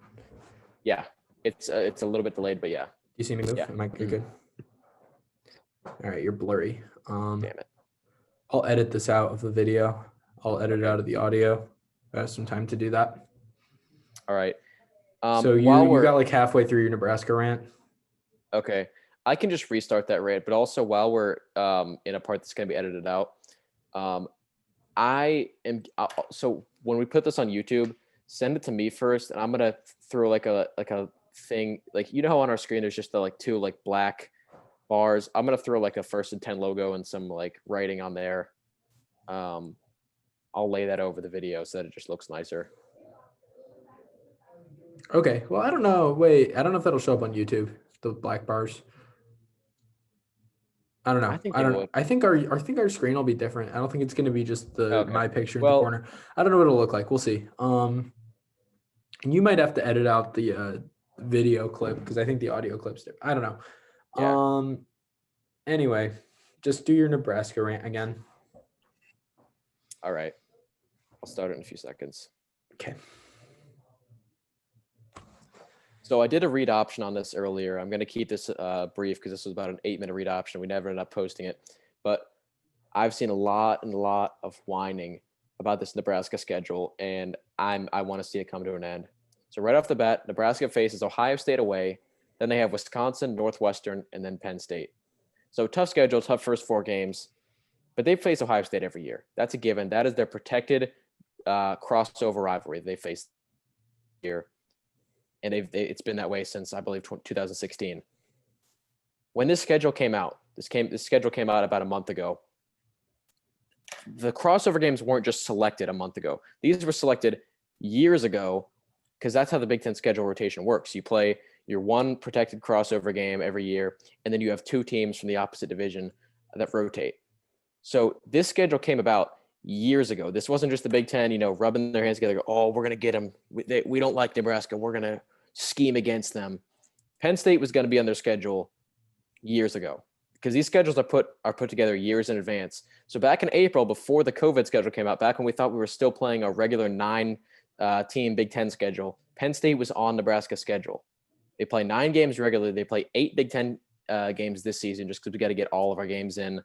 S2: Yeah. It's a little bit delayed, but yeah.
S1: You see me move?
S2: Yeah.
S1: Am I good? All right, you're blurry.
S2: Damn it.
S1: I'll edit this out of the video. I'll edit it out of the audio. I have some time to do that.
S2: All right.
S1: So you got like halfway through your Nebraska rant.
S2: Okay. I can just restart that rant, but also while we're in a part that's going to be edited out, so when we put this on YouTube, send it to me first, and I'm gonna throw like a thing, like how on our screen there's just the 2 black bars. I'm gonna throw like a 1st and 10 logo and some writing on there. I'll lay that over the video so that it just looks nicer.
S1: Okay. Well, I don't know. Wait, I don't know if that'll show up on YouTube. The black bars. I don't know. I think our screen will be different. I don't think it's going to be just my picture in the corner. I don't know what it'll look like. We'll see. And you might have to edit out the video clip because I think the audio clip's different. I don't know. Yeah. Anyway, just do your Nebraska rant again.
S2: All right. I'll start it in a few seconds.
S1: Okay.
S2: So I did a read option on this earlier. I'm going to keep this brief because this was about an 8-minute read option. We never ended up posting it. But I've seen a lot of whining about this Nebraska schedule, and I want to see it come to an end. So right off the bat, Nebraska faces Ohio State away. Then they have Wisconsin, Northwestern, and then Penn State. So tough schedule, tough first 4 games, but they face Ohio State every year. That's a given. That is their protected crossover rivalry they face here, and it's been that way since, I believe, 2016. When this schedule came out, this schedule came out about a month ago. The crossover games weren't just selected a month ago. These were selected years ago, because that's how the Big Ten schedule rotation works. You play your one protected crossover game every year, and then you have 2 teams from the opposite division that rotate. So this schedule came about years ago. This wasn't just the Big Ten, rubbing their hands together. Oh, we're going to get them. We don't like Nebraska. We're going to scheme against them. Penn State was going to be on their schedule years ago, because these schedules are put together years in advance. So back in April, before the COVID schedule came out, back when we thought we were still playing a regular 9-team Big Ten schedule, Penn State was on Nebraska's schedule. They play 9 games regularly. They play 8 Big Ten games this season, just because we got to get all of our games in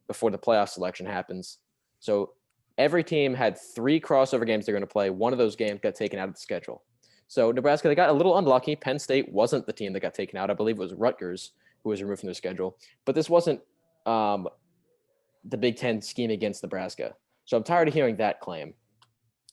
S2: before the playoff selection happens. So every team had 3 crossover games they're going to play. One of those games got taken out of the schedule. So Nebraska, they got a little unlucky. Penn State wasn't the team that got taken out. I believe it was Rutgers who was removed from their schedule. But this wasn't the Big Ten scheme against Nebraska. So I'm tired of hearing that claim.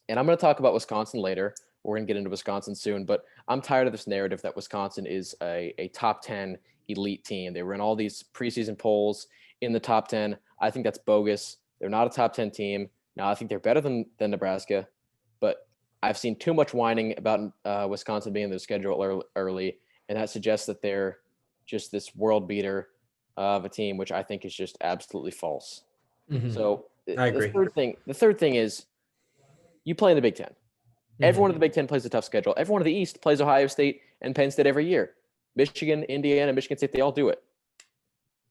S2: And I'm going to talk about Wisconsin later. We're going to get into Wisconsin soon. But I'm tired of this narrative that Wisconsin is a top 10 elite team. They were in all these preseason polls in the top 10. I think that's bogus. They're not a top 10 team. Now, I think they're better than Nebraska. But I've seen too much whining about Wisconsin being in their schedule early. And that suggests that they're just this world beater of a team, which I think is just absolutely false.
S1: Mm-hmm.
S2: So
S1: I agree.
S2: The third thing is, you play in the Big Ten. Everyone in the Big Ten plays a tough schedule. Everyone in the East plays Ohio State and Penn State every year. Michigan, Indiana, Michigan State, they all do it.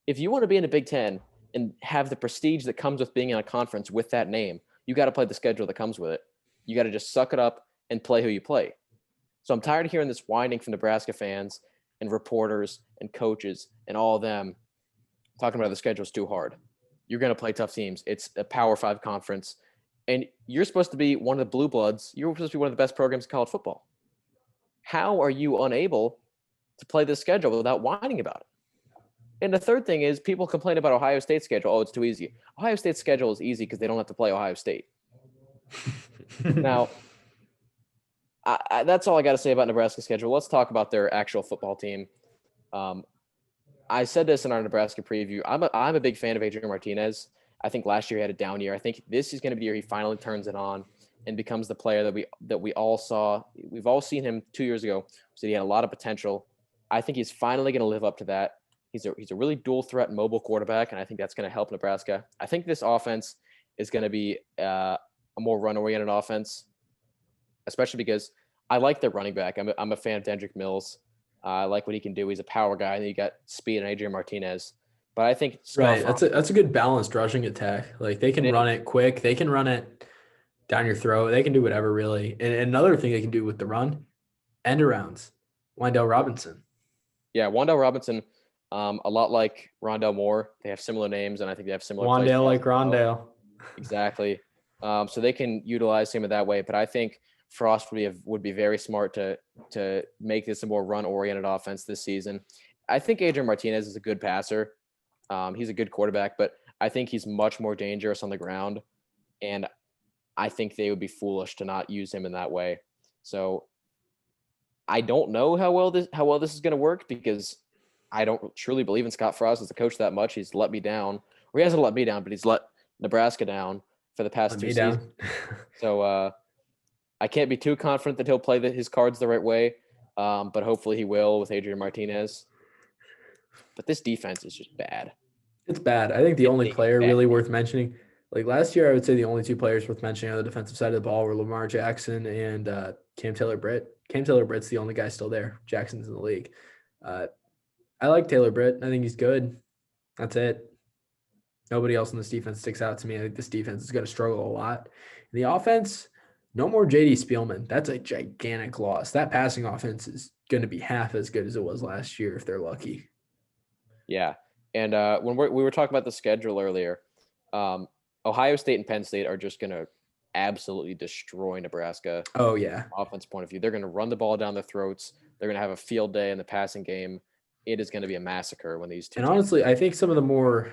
S2: If you want to be in the Big Ten and have the prestige that comes with being in a conference with that name, you got to play the schedule that comes with it. You got to just suck it up and play who you play. So I'm tired of hearing this whining from Nebraska fans and reporters and coaches and all of them talking about the schedule's too hard. You're going to play tough teams. It's a Power 5 conference. And you're supposed to be one of the blue bloods. You're supposed to be one of the best programs in college football. How are you unable to play this schedule without whining about it? And the third thing is, people complain about Ohio State's schedule. Oh, it's too easy. Ohio State's schedule is easy because they don't have to play Ohio State. Now, that's all I got to say about Nebraska's schedule. Let's talk about their actual football team. I said this in our Nebraska preview. I'm a big fan of Adrian Martinez. I think last year he had a down year. I think this is going to be the year he finally turns it on and becomes the player that we all saw. We've all seen him 2 years ago. So he had a lot of potential. I think he's finally going to live up to that. He's a really dual threat mobile quarterback, and I think that's going to help Nebraska. I think this offense is going to be a more run-oriented offense, especially because I like their running back. I'm a fan of Dendrick Mills. I like what he can do. He's a power guy, and then you got speed and Adrian Martinez. But I think
S1: right, that's a good balanced rushing attack. Like, they can run it quick, they can run it down your throat, they can do whatever, really. And another thing they can do with the run, end arounds. Wandale Robinson.
S2: Yeah, Wandale Robinson, a lot like Rondale Moore. They have similar names, and I think they have similar.
S1: Wandale like Rondale.
S2: Exactly. So they can utilize him in that way. But I think Frost would be very smart to make this a more run-oriented offense this season. I think Adrian Martinez is a good passer. He's a good quarterback, but I think he's much more dangerous on the ground, and I think they would be foolish to not use him in that way. So I don't know how well this is going to work, because I don't truly believe in Scott Frost as a coach that much. He's let me down, or he hasn't let me down, but he's let Nebraska down for the past 2 seasons. So I can't be too confident that he'll play his cards the right way, but hopefully he will with Adrian Martinez. But this defense is just bad.
S1: It's bad. I think the only player really worth mentioning, like last year, I would say the only 2 players worth mentioning on the defensive side of the ball were Lamar Jackson and Cam Taylor-Britt. Cam Taylor-Britt's the only guy still there. Jackson's in the league. I like Taylor-Britt. I think he's good. That's it. Nobody else in this defense sticks out to me. I think this defense is going to struggle a lot. In the offense, no more J.D. Spielman. That's a gigantic loss. That passing offense is going to be half as good as it was last year if they're lucky.
S2: Yeah. And when we were talking about the schedule earlier, Ohio State and Penn State are just going to absolutely destroy Nebraska.
S1: Oh, yeah.
S2: From offense point of view. They're going to run the ball down their throats. They're going to have a field day in the passing game. It is going to be a massacre when these two
S1: And
S2: teams.
S1: honestly, I think some of the more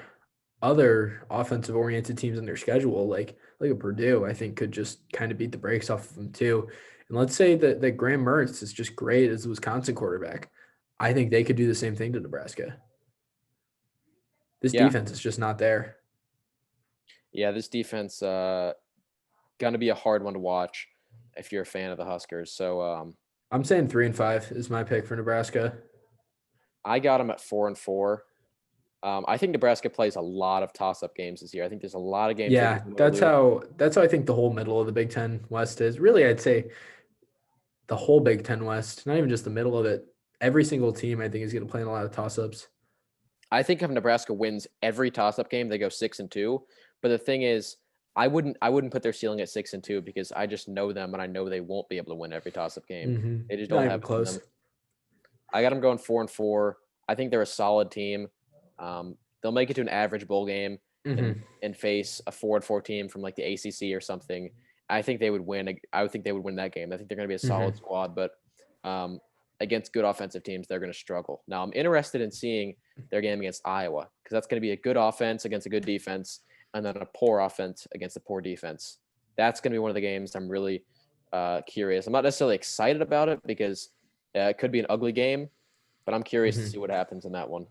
S1: other offensive oriented teams in their schedule, like a Purdue, I think could just kind of beat the brakes off of them too. And let's say that Graham Mertz is just great as a Wisconsin quarterback. I think they could do the same thing to Nebraska. This
S2: Yeah.
S1: defense is just not there.
S2: Yeah, this defense going to be a hard one to watch if you're a fan of the Huskers. So
S1: I'm saying 3-5 is my pick for Nebraska.
S2: I got them at 4-4. I think Nebraska plays a lot of toss-up games this year. I think there's a lot of games.
S1: Yeah, that's how I think the whole middle of the Big Ten West is. Really, I'd say the whole Big Ten West, not even just the middle of it. Every single team, I think, is going to play in a lot of toss-ups.
S2: I think if Nebraska wins every toss-up game, they go 6-2. But the thing is, I wouldn't put their ceiling at 6-2 because I just know them and I know they won't be able to win every toss-up game.
S1: Mm-hmm.
S2: They just don't have it in them. I got them going 4-4. I think they're a solid team. They'll make it to an average bowl game and face a 4-4 team from like the ACC or something. I think they would win. I would think they would win that game. I think they're going to be a solid squad, but against good offensive teams, they're going to struggle. Now, I'm interested in seeing their game against Iowa because that's going to be a good offense against a good defense and then a poor offense against a poor defense. That's going to be one of the games I'm really curious. I'm not necessarily excited about it because it could be an ugly game, but I'm curious to see what happens in that one.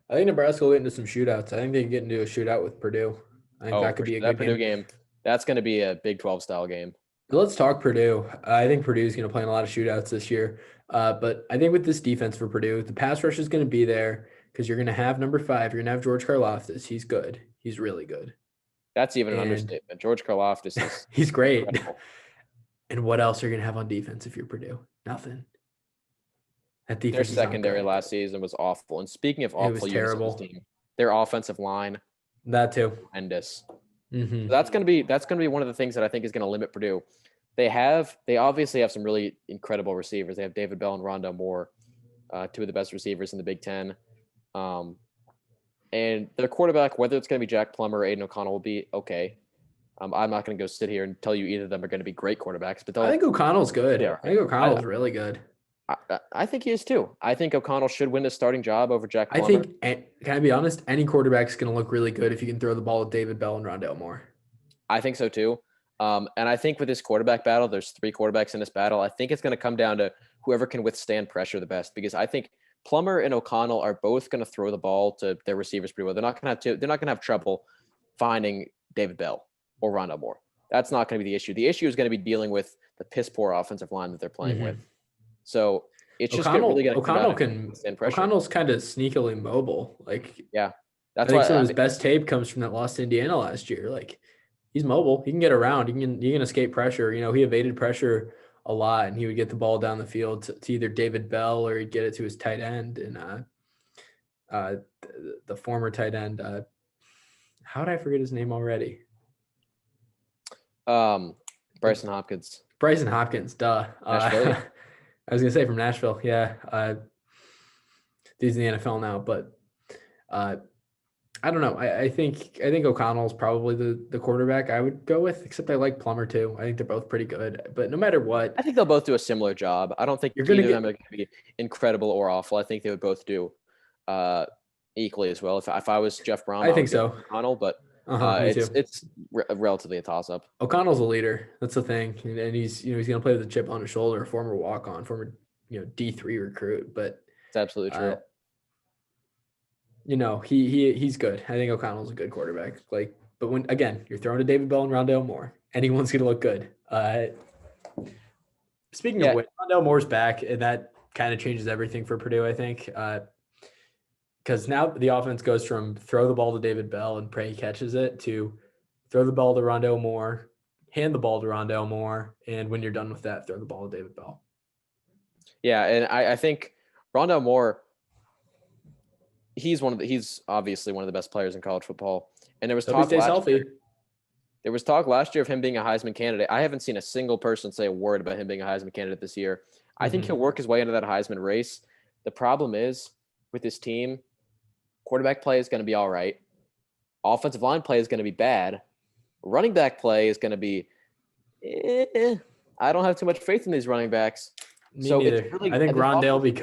S1: I think Nebraska will get into some shootouts. I think they can get into a shootout with Purdue. I think that could be a good
S2: Purdue game. That's going to be a Big 12 style game.
S1: But let's talk Purdue. I think Purdue is going to play in a lot of shootouts this year. But I think with this defense for Purdue, the pass rush is going to be there because you're going to have number 5. You're going to have George Karlaftis. He's good. He's really good.
S2: That's even an understatement. George Karlaftis is
S1: he's great.
S2: incredible.
S1: And what else are you going to have on defense if you're Purdue? Nothing. That defense.
S2: Their secondary last season was awful. And speaking of awful,
S1: it was terrible.
S2: Team, their offensive line,
S1: that too,
S2: horrendous.
S1: Mm-hmm.
S2: So that's going to be one of the things that I think is going to limit Purdue. They obviously have some really incredible receivers. They have David Bell and Rondale Moore, 2 of the best receivers in the Big Ten. And their quarterback, whether it's going to be Jack Plummer or Aiden O'Connell, will be okay. I'm not going to go sit here and tell you either of them are going to be great quarterbacks, but
S1: I think O'Connell's good. I think O'Connell's really good.
S2: I think he is too. I think O'Connell should win the starting job over Jack Plummer.
S1: I think, can I be honest, any quarterback's going to look really good if you can throw the ball at David Bell and Rondale Moore.
S2: I think so too. And I think with this quarterback battle, there's 3 quarterbacks in this battle. I think it's going to come down to whoever can withstand pressure the best, because I think Plummer and O'Connell are both going to throw the ball to their receivers pretty well. They're not going to have trouble finding David Bell or Rondale Moore. That's not going to be the issue. The issue is going to be dealing with the piss poor offensive line that they're playing with. So it's just really going to
S1: O'Connell's kind of sneakily mobile. Like,
S2: yeah,
S1: that's why some of his best tape comes from that loss to Indiana last year. Like, he's mobile. He can get around. He can escape pressure. He evaded pressure a lot, and he would get the ball down the field to either David Bell or he'd get it to his tight end. And the former tight end, how did I forget his name already?
S2: Bryson Hopkins.
S1: Bryson Hopkins, duh. I was gonna say from Nashville, yeah. He's in the NFL now, but I don't know. I think O'Connell's probably the quarterback I would go with, except I like Plummer too. I think they're both pretty good. But no matter what,
S2: I think they'll both do a similar job. I don't think either of them are going to be incredible or awful. I think they would both do equally as well. If I was Jeff Brom,
S1: I think so.
S2: O'Connell, but it's relatively a toss-up.
S1: O'Connell's a leader. That's the thing, and he's going to play with a chip on his shoulder. A former walk-on, former D3 recruit, but
S2: it's absolutely true.
S1: He's good. I think O'Connell's a good quarterback. But when again you're throwing to David Bell and Rondale Moore, anyone's going to look good. Speaking of which, Rondale Moore's back, and that kind of changes everything for Purdue, I think. Because now the offense goes from throw the ball to David Bell and pray he catches it to throw the ball to Rondale Moore, hand the ball to Rondale Moore, and when you're done with that, throw the ball to David Bell. Yeah,
S2: and I think Rondale Moore, he's obviously one of the best players in college football. And there was talk last year of him being a Heisman candidate. I haven't seen a single person say a word about him being a Heisman candidate this year. I think he'll work his way into that Heisman race. The problem is with this team, quarterback play is going to be all right. Offensive line play is going to be bad. Running back play is going to be I don't have too much faith in these running backs.
S1: Me
S2: So it's
S1: neither.
S2: really
S1: I think
S2: this
S1: Rondale
S2: offense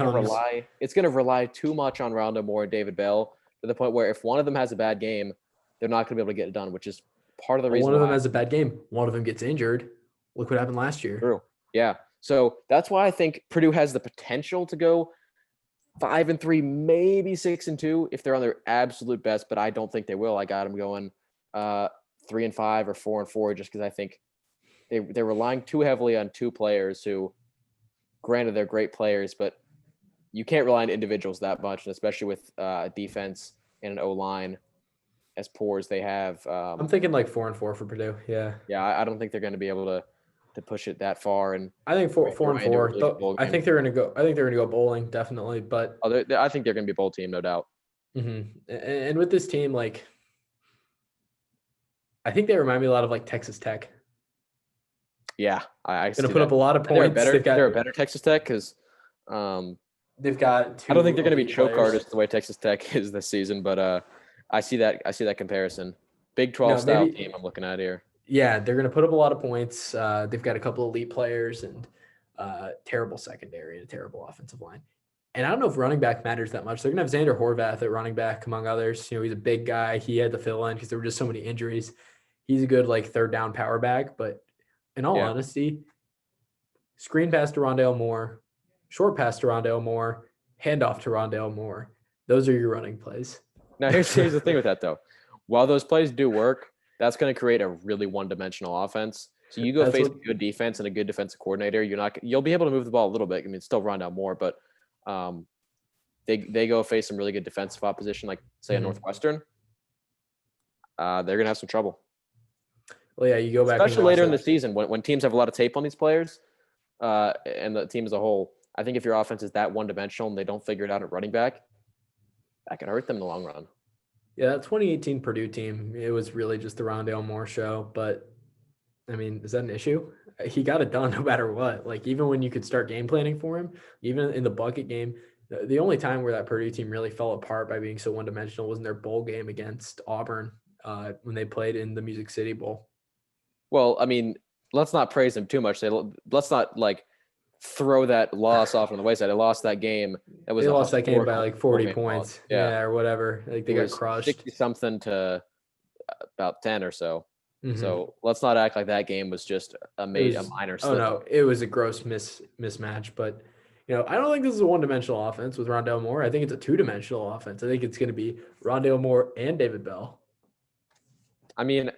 S2: is gonna
S1: becomes
S2: rely too much on Rondo Moore and David Bell to the point where if one of them has a bad game, they're not going to be able to get it done, which is part of the reason
S1: one of them
S2: why.
S1: has a bad game. One of them gets injured. Look what happened last year.
S2: True. Yeah. So that's why I think Purdue has the potential to go 5-3, maybe 6-2 if they're on their absolute best, but I don't think they will. I got them going 3-5 or 4-4 just because I think they're relying too heavily on two players who, granted, they're great players, but you can't rely on individuals that much, and especially with defense and an O line as poor as they have.
S1: I'm thinking like 4-4 for Purdue. Yeah.
S2: Yeah, I don't think they're going to be able to push it that far and
S1: I think
S2: break
S1: four
S2: their
S1: and
S2: way into a
S1: four.
S2: really good bowl
S1: I
S2: game.
S1: think they're gonna go. I think they're gonna go bowling definitely. But
S2: I think they're going to be a bowl team, no doubt.
S1: and with this team, like I think they remind me a lot of like Texas Tech.
S2: Yeah, I see
S1: Gonna put
S2: that.
S1: up a lot of
S2: They're
S1: points.
S2: they're a better Texas Tech because
S1: They've got two
S2: I don't think they're going to be
S1: elite
S2: choke
S1: players.
S2: artists the way Texas Tech is this season, but I see that comparison. Big 12
S1: No,
S2: style
S1: maybe
S2: team I'm looking at here.
S1: yeah, they're gonna put up a lot of points. They've got a couple elite players and terrible secondary and a terrible offensive line. And I don't know if running back matters that much. They're gonna have Xander Horvath at running back, among others. He's a big guy. He had to fill in because there were just so many injuries. He's a good like third down power back, but in all
S2: Yeah.
S1: honesty, screen pass to Rondale Moore, short pass to Rondale Moore, handoff to Rondale Moore. Those are your running plays.
S2: Now here's the thing with that though. While those plays do work, that's going to create a really one-dimensional offense. So you go
S1: That's
S2: face
S1: what-
S2: a good defense and a good defensive coordinator, you'll be able to move the ball a little bit. I mean, still run down more, but they go face some really good defensive opposition, like say a Northwestern. They're going to have some trouble.
S1: Well, yeah, you go back
S2: Especially later in the season when teams have a lot of tape on these players and the team as a whole. I think if your offense is that one-dimensional and they don't figure it out at running back, that can hurt them in the long run.
S1: Yeah, that 2018 Purdue team, it was really just the Rondale Moore show. But, I mean, is that an issue? He got it done no matter what. Like, even when you could start game planning for him, even in the bucket game, the only time where that Purdue team really fell apart by being so one-dimensional was in their bowl game against Auburn when they played in the Music City Bowl.
S2: Well, I mean, let's not praise them too much. Let's not, like, throw that loss off on the wayside. They lost that game. They
S1: lost that game by like 40 points.
S2: Yeah,
S1: or whatever. Like they got crushed.
S2: 60-something to about 10 or so.
S1: Mm-hmm.
S2: So let's not act like that game was just a minor slip.
S1: Oh no, it was a gross mismatch. But I don't think this is a one-dimensional offense with Rondale Moore. I think it's a two-dimensional offense. I think it's going to be Rondale Moore and David Bell.
S2: I mean,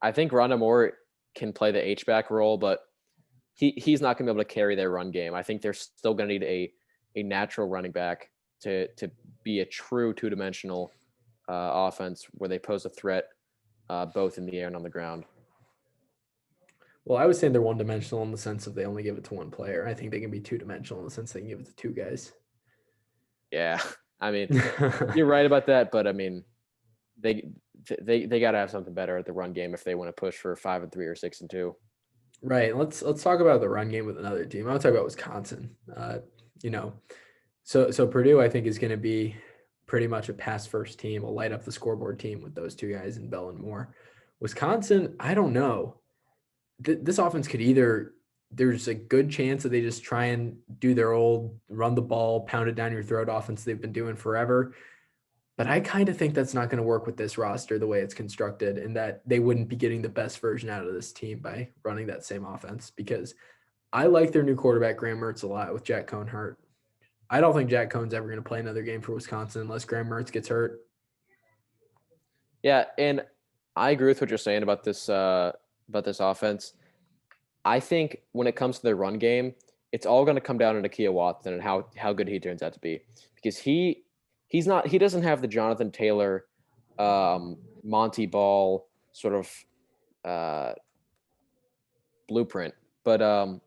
S2: I think Rondale Moore can play the H-back role, but he's not going to be able to carry their run game. I think they're still going to need a natural running back to be a true two-dimensional offense where they pose a threat both in the air and on the ground.
S1: Well, I was saying they're one-dimensional in the sense of they only give it to one player. I think they can be two-dimensional in the sense they can give it to two guys.
S2: Yeah, I mean, you're right about that, but I mean, they got to have something better at the run game if they want to push for 5-3 or 6-2.
S1: Right. Let's talk about the run game with another team. I'll talk about Wisconsin. So Purdue, I think, is going to be pretty much a pass first team, a light up the scoreboard team with those two guys in Bell and Moore. Wisconsin, I don't know. This offense could there's a good chance that they just try and do their old run the ball, pound it down your throat offense they've been doing forever. But I kind of think that's not going to work with this roster the way it's constructed, and that they wouldn't be getting the best version out of this team by running that same offense, because I like their new quarterback, Graham Mertz, a lot with Jack Cohn hurt. I don't think Jack Cohn's ever going to play another game for Wisconsin unless Graham Mertz gets hurt.
S2: Yeah, and I agree with what you're saying about this offense. I think when it comes to their run game, it's all going to come down to Nakia Watson and how good he turns out to be, because he doesn't have the Jonathan Taylor, Monty Ball sort of blueprint, but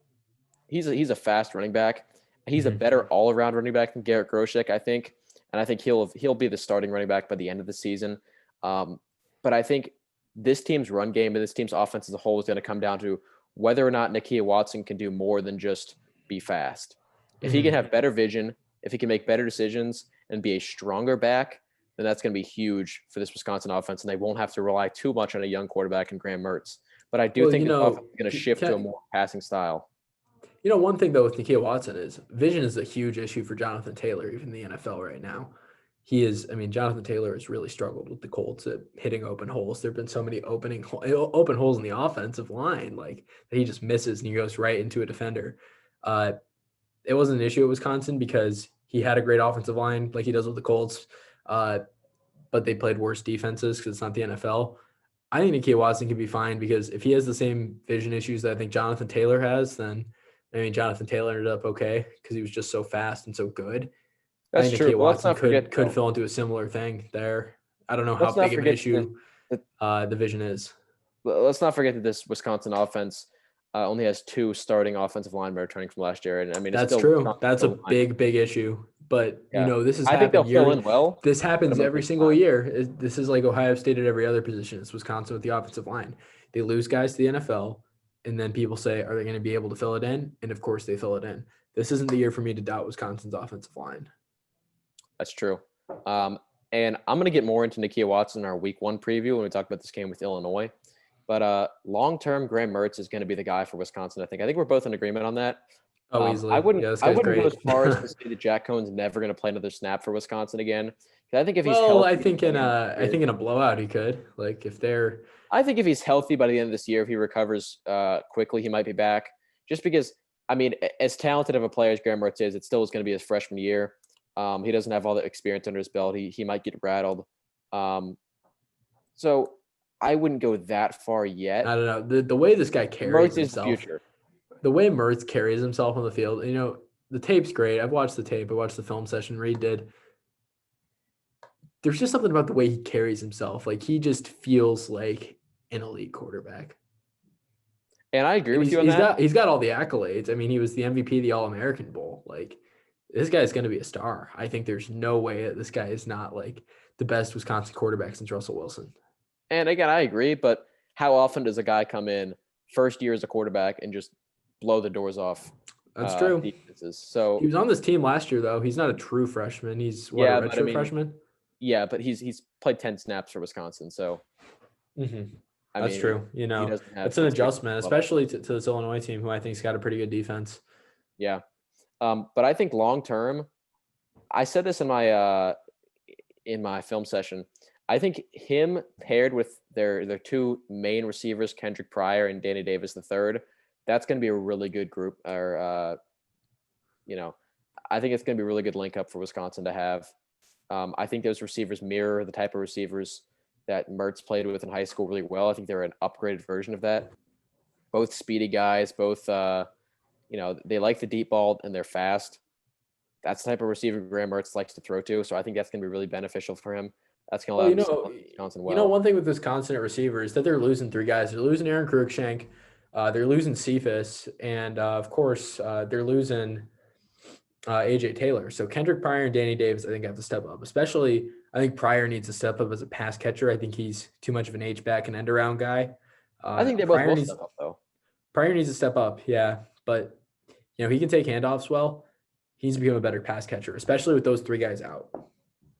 S2: he's a fast running back. He's a better all around running back than Garrett Groshek, I think, and I think he'll be the starting running back by the end of the season. But I think this team's run game and this team's offense as a whole is going to come down to whether or not Nakia Watson can do more than just be fast. If he can have better vision, if he can make better decisions and be a stronger back, then that's going to be huge for this Wisconsin offense, and they won't have to rely too much on a young quarterback in Graham Mertz. But I do think the offense is going to shift to a more passing style.
S1: One thing though with Nakia Watson is vision is a huge issue for Jonathan Taylor, even in the NFL right now. Jonathan Taylor has really struggled with the Colts at hitting open holes. There have been so many open holes in the offensive line, like that he just misses and he goes right into a defender. It wasn't an issue at Wisconsin because he had a great offensive line, like he does with the Colts, but they played worse defenses because it's not the NFL. I think Nakia Watson can be fine because if he has the same vision issues that I think Jonathan Taylor has, then Jonathan Taylor ended up okay because he was just so fast and so good. I
S2: That's
S1: think
S2: true.
S1: Nakia
S2: But let's
S1: Watson
S2: not forget
S1: could
S2: though.
S1: fall into a similar thing there. I don't know how
S2: Let's not
S1: big of an
S2: forget that,
S1: issue
S2: that
S1: the vision is.
S2: let's not forget that this Wisconsin offense only has 2 starting offensive linemen returning from last year, and I mean it's
S1: That's
S2: still
S1: true. That's a
S2: line.
S1: big issue. But
S2: Yeah,
S1: this has
S2: I think they'll
S1: happened
S2: fill in well,
S1: this
S2: but it
S1: happens
S2: might
S1: every
S2: take
S1: single
S2: time.
S1: year. This is like Ohio State at every other position. It's Wisconsin with the offensive line. They lose guys to the NFL, and then people say, are they going to be able to fill it in? And of course they fill it in. This isn't the year for me to doubt Wisconsin's offensive line.
S2: That's true. And I'm going to get more into Nakia Watson in our week 1 preview when we talk about this game with Illinois. But long-term, Graham Mertz is going to be the guy for Wisconsin, I think. I think we're both in agreement on that.
S1: Oh,
S2: I
S1: easily.
S2: wouldn't
S1: Yeah, this
S2: I
S1: guy's
S2: wouldn't go as
S1: great.
S2: far as to say that Jack Cohn's never going to play another snap for Wisconsin again. 'Cause I think if he's
S1: Well, I
S2: healthy
S1: think
S2: by
S1: in
S2: the end of
S1: a
S2: the
S1: I
S2: year,
S1: think in a blowout he could. Like
S2: I think if he's healthy by the end of this year, if he recovers quickly, he might be back. Just because, as talented of a player as Graham Mertz is, it still is going to be his freshman year. He doesn't have all the experience under his belt. He might get rattled. So I wouldn't go that far yet.
S1: I don't know. The way this guy carries
S2: Mertz is the
S1: himself,
S2: future.
S1: the way Mertz carries himself on the field, the tape's great. I've watched the tape. I watched the film session Reid did. There's just something about the way he carries himself. Like he just feels like an elite quarterback.
S2: And I agree
S1: And
S2: with
S1: he's
S2: you on
S1: he's
S2: that.
S1: got he's got all the accolades. He was the MVP of the All-American Bowl. Like this guy's going to be a star. I think there's no way that this guy is not like the best Wisconsin quarterback since Russell Wilson.
S2: And again, I agree, but how often does a guy come in first year as a quarterback and just blow the doors off
S1: That's true.
S2: defenses? So
S1: He was on this team last year, though. He's not a true freshman. He's a
S2: yeah, but
S1: redshirt freshman?
S2: yeah, but he's played 10 snaps for Wisconsin, so
S1: Mm-hmm.
S2: I
S1: That's
S2: mean
S1: true.
S2: he doesn't have
S1: It's an
S2: experience
S1: adjustment,
S2: level.
S1: especially to this Illinois team, who I think's got a pretty good defense.
S2: Yeah, but I think long term, I said this in my film session. I think him paired with their 2 main receivers, Kendrick Pryor and Danny Davis III, that's going to be a really good group. Or I think it's going to be a really good link up for Wisconsin to have. I think those receivers mirror the type of receivers that Mertz played with in high school really well. I think they're an upgraded version of that. Both speedy guys, both they like the deep ball and they're fast. That's the type of receiver Graham Mertz likes to throw to. So I think that's going to be really beneficial for him. That's going to allow him to step up Wisconsin well.
S1: One thing with Wisconsin at receiver is that they're losing 3 guys. They're losing Aaron Cruikshank, they're losing Cephas, and of course, they're losing AJ Taylor. So Kendrick Pryor and Danny Davis, I think, have to step up. Especially, I think Pryor needs to step up as a pass catcher. I think he's too much of an H-back and end-around guy.
S2: I think they both will step up, though.
S1: Pryor needs to step up, yeah. But, he can take handoffs well. He's become a better pass catcher, especially with those 3 guys out.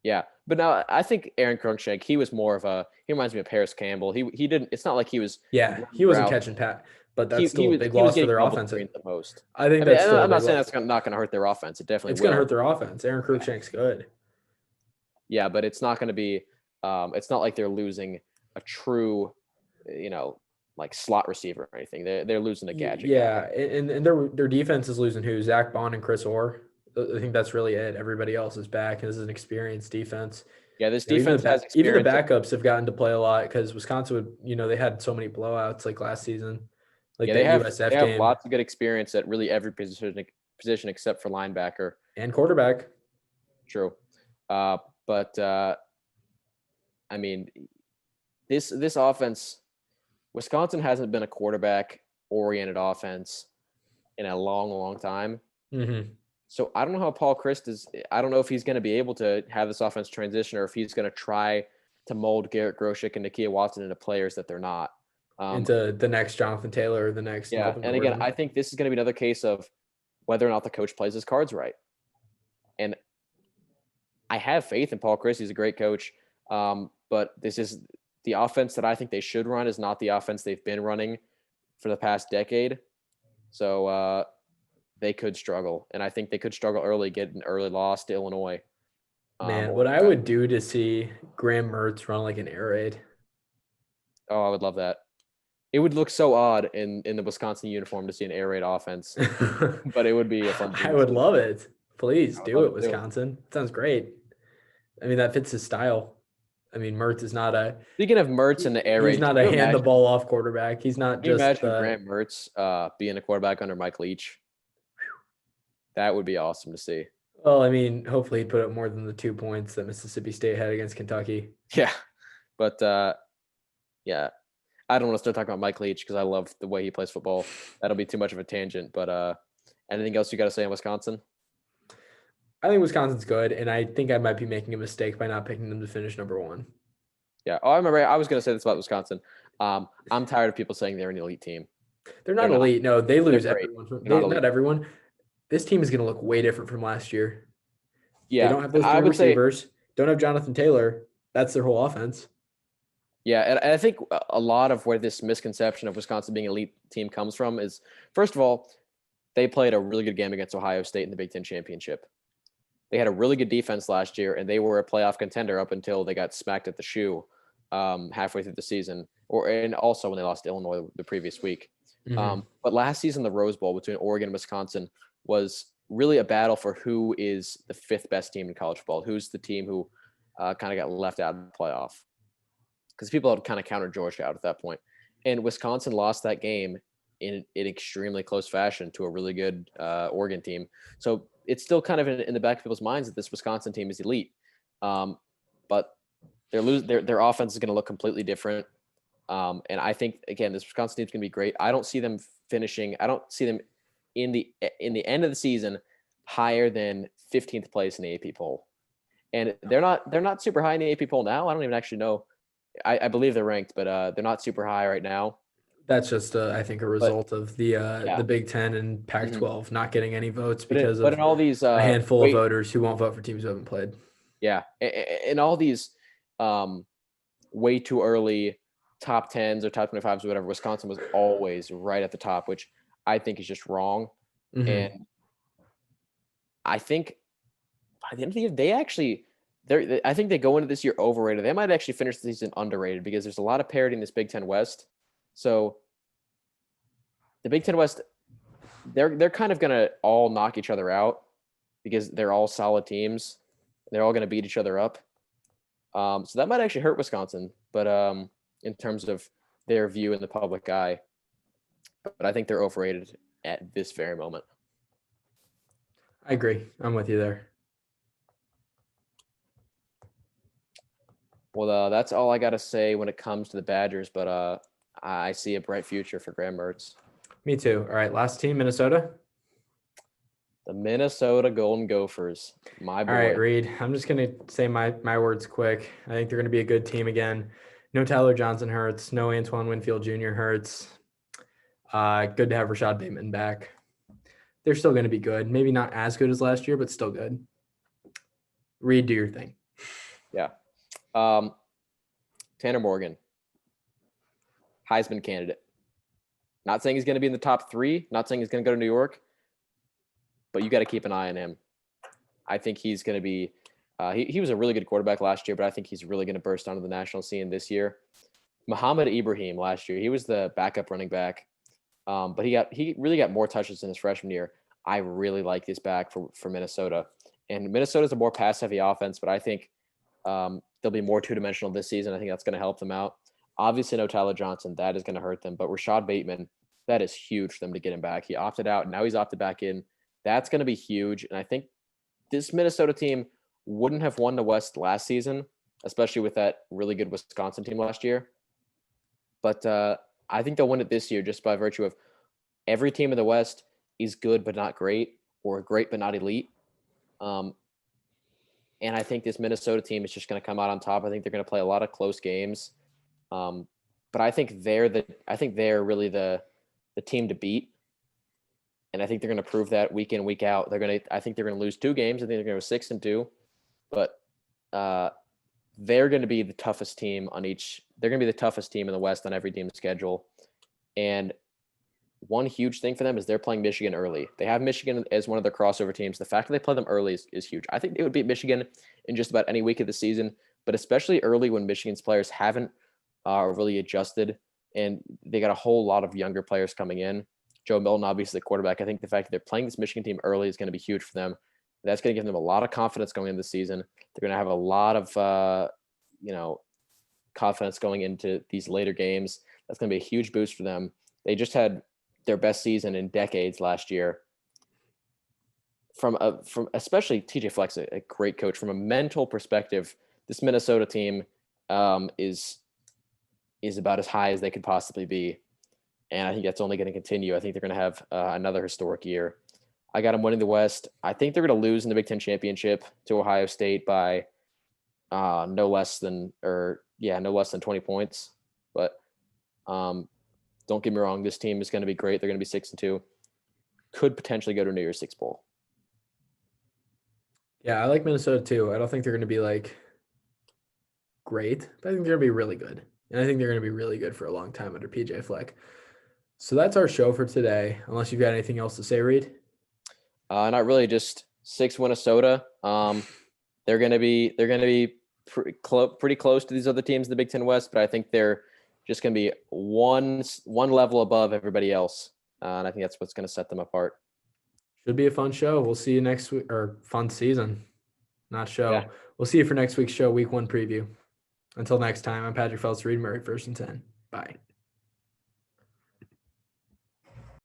S2: Yeah, but now I think Aaron Cruikshank, he reminds me of Paris Campbell. He didn't. It's not like he was.
S1: Yeah, he wasn't catching pat, but that's still a big
S2: he was
S1: loss for
S2: getting
S1: their
S2: double
S1: offense.
S2: screened the most.
S1: I think that's still.
S2: I'm not saying that's not going to hurt their offense. It definitely
S1: it's
S2: will.
S1: going to hurt their offense. Aaron Cruikshank's good.
S2: Yeah, but it's not going to be. It's not like they're losing a true, like slot receiver or anything. They're losing a gadget.
S1: Yeah, and their defense is losing who? Zach Bond and Chris Orr. I think that's really it. Everybody else is back. This is an experienced defense.
S2: Yeah, this defense has experience.
S1: Even the backups have gotten to play a lot because Wisconsin would, they had so many blowouts like last season. Like
S2: they have
S1: game.
S2: Lots of good experience at really every position except for linebacker
S1: and quarterback.
S2: True, but this offense, Wisconsin hasn't been a quarterback-oriented offense in a long, long time.
S1: Mm-hmm.
S2: So I don't know how Paul Chryst is. I don't know if he's going to be able to have this offense transition or if he's going to try to mold Garrett Groshek and Nakia Watson into players that they're not.
S1: Into the next Jonathan Taylor or the next.
S2: Yeah,
S1: Melvin
S2: and
S1: Gordon.
S2: again, I think this is going to be another case of whether or not the coach plays his cards right. And I have faith in Paul Chryst. He's a great coach. But this is the offense that I think they should run is not the offense they've been running for the past decade. So they could struggle, and I think they could struggle early, get an early loss to Illinois.
S1: Man,
S2: Or
S1: what I would do to see Graham Mertz run like an air raid.
S2: oh, I would love that. It would look so odd in the Wisconsin uniform to see an air raid offense, but it would be a fun thing
S1: I
S2: to
S1: would
S2: see.
S1: love it. Please
S2: I would
S1: do
S2: love
S1: it,
S2: it too.
S1: Wisconsin. Sounds great. I mean, that fits his style. I mean, Mertz is not a
S2: Speaking of Mertz and the air
S1: he's
S2: raid,
S1: not a hand the ball off quarterback. He's not
S2: can you
S1: just
S2: imagine Graham Mertz being a quarterback under Mike Leach? That would be awesome to see.
S1: well, I mean, hopefully he'd put up more than the 2 points that Mississippi State had against Kentucky.
S2: Yeah, but yeah, I don't want to start talking about Mike Leach because I love the way he plays football. That'll be too much of a tangent. But anything else you got to say on Wisconsin?
S1: I think Wisconsin's good, and I think I might be making a mistake by not picking them to finish number 1.
S2: Yeah. Oh, I remember. I was going to say this about Wisconsin. I'm tired of people saying they're an elite team.
S1: They're not
S2: They're not.
S1: elite. No, they lose
S2: great.
S1: everyone.
S2: They're not elite.
S1: Not everyone. This team is going to look way different from last year.
S2: Yeah.
S1: They don't have those
S2: I
S1: three
S2: would say,
S1: receivers. Don't have Jonathan Taylor. That's their whole offense.
S2: yeah, and I think a lot of where this misconception of Wisconsin being an elite team comes from is, first of all, they played a really good game against Ohio State in the Big Ten championship. They had a really good defense last year, and they were a playoff contender up until they got smacked at the shoe halfway through the season, and also when they lost to Illinois the previous week.
S1: Mm-hmm.
S2: But last season, the Rose Bowl between Oregon and Wisconsin was really a battle for who is the 5th best team in college football, who's the team who kind of got left out of the playoff. Because people had kind of counted Georgia out at that point. And Wisconsin lost that game in extremely close fashion to a really good Oregon team. So it's still kind of in the back of people's minds that this Wisconsin team is elite. But their offense is going to look completely different. And I think, again, this Wisconsin team is going to be great. I don't see them finishing. I don't see them in the end of the season higher than 15th place in the AP poll. And they're not super high in the AP poll now. I don't even actually know. I believe they're ranked, but they're not super high right now.
S1: That's just, I think, a result of the Big Ten and Pac-12 not getting any votes because
S2: in all these
S1: a handful of voters who won't vote for teams who haven't played.
S2: Yeah, in all these way too early top 10s or top 25s or whatever, Wisconsin was always right at the top, which I think is just wrong.
S1: Mm-hmm.
S2: And I think by the end of the year, I think they go into this year overrated. They might actually finish the season underrated because there's a lot of parity in this Big Ten West. So the Big Ten West, they're kind of going to all knock each other out because they're all solid teams. They're all going to beat each other up. So that might actually hurt Wisconsin, but in terms of their view in the public eye. But I think they're overrated at this very moment.
S1: I agree. I'm with you there.
S2: Well, that's all I got to say when it comes to the Badgers, but I see a bright future for Graham Mertz.
S1: Me too. All right, last team, Minnesota.
S2: The Minnesota Golden Gophers, my boy.
S1: All right, Reid. I'm just going to say my words quick. I think they're going to be a good team again. No Tyler Johnson hurts. No Antoine Winfield Jr. hurts. Good to have Rashad Bateman back. They're still going to be good. Maybe not as good as last year, but still good. Reid, do your thing.
S2: Yeah. Tanner Morgan, Heisman candidate. Not saying he's going to be in the top 3. Not saying he's going to go to New York. But you got to keep an eye on him. I think he's going to be he was a really good quarterback last year, but I think he's really going to burst onto the national scene this year. Muhammad Ibrahim last year, he was the backup running back, but he really got more touches in his freshman year. I really like this back for Minnesota. And Minnesota's a more pass-heavy offense, but I think they'll be more two-dimensional this season. I think that's going to help them out. Obviously, no Tyler Johnson. That is going to hurt them. But Rashad Bateman, that is huge for them to get him back. He opted out. And now he's opted back in. That's going to be huge. And I think this Minnesota team wouldn't have won the West last season, especially with that really good Wisconsin team last year. But I think they'll win it this year just by virtue of every team in the West is good but not great, or great but not elite. And I think this Minnesota team is just going to come out on top. I think they're going to play a lot of close games. But I think they're really the team to beat. And I think they're going to prove that week in, week out. I think they're going to lose 2 games. I think they're going to go 6-2. But they're going to be the toughest team on each. They're going to be the toughest team in the West on every team's schedule. And one huge thing for them is they're playing Michigan early. They have Michigan as one of their crossover teams. The fact that they play them early is huge. I think they would beat Michigan in just about any week of the season, but especially early when Michigan's players haven't really adjusted, and they got a whole lot of younger players coming in. Joe Milton, obviously the quarterback. I think the fact that they're playing this Michigan team early is going to be huge for them. That's going to give them a lot of confidence going into the season. They're going to have a lot of confidence going into these later games. That's going to be a huge boost for them. They just had their best season in decades last year. From especially TJ Fleck's a great coach. From a mental perspective, this Minnesota team is about as high as they could possibly be, and I think that's only going to continue. I think they're going to have another historic year. I got them winning the West. I think they're going to lose in the Big Ten championship to Ohio State by no less than 20 points. But don't get me wrong, this team is going to be great. They're going to be 6-2. Could potentially go to New Year's Six Bowl.
S1: Yeah, I like Minnesota too. I don't think they're going to be like great, but I think they're going to be really good. And I think they're going to be really good for a long time under PJ Fleck. So that's our show for today. Unless you've got anything else to say, Reid?
S2: Not really. Just 6 Minnesota. They're going to be pretty close to these other teams in the Big Ten West, but I think they're just going to be one level above everybody else, and I think that's what's going to set them apart.
S1: Should be a fun show. We'll see you next week, or fun season, not show.
S2: Yeah.
S1: We'll see you for next week's show, week 1 preview. Until next time, I'm Patrick Phelps, Reid Murray, 1st and 10. Bye.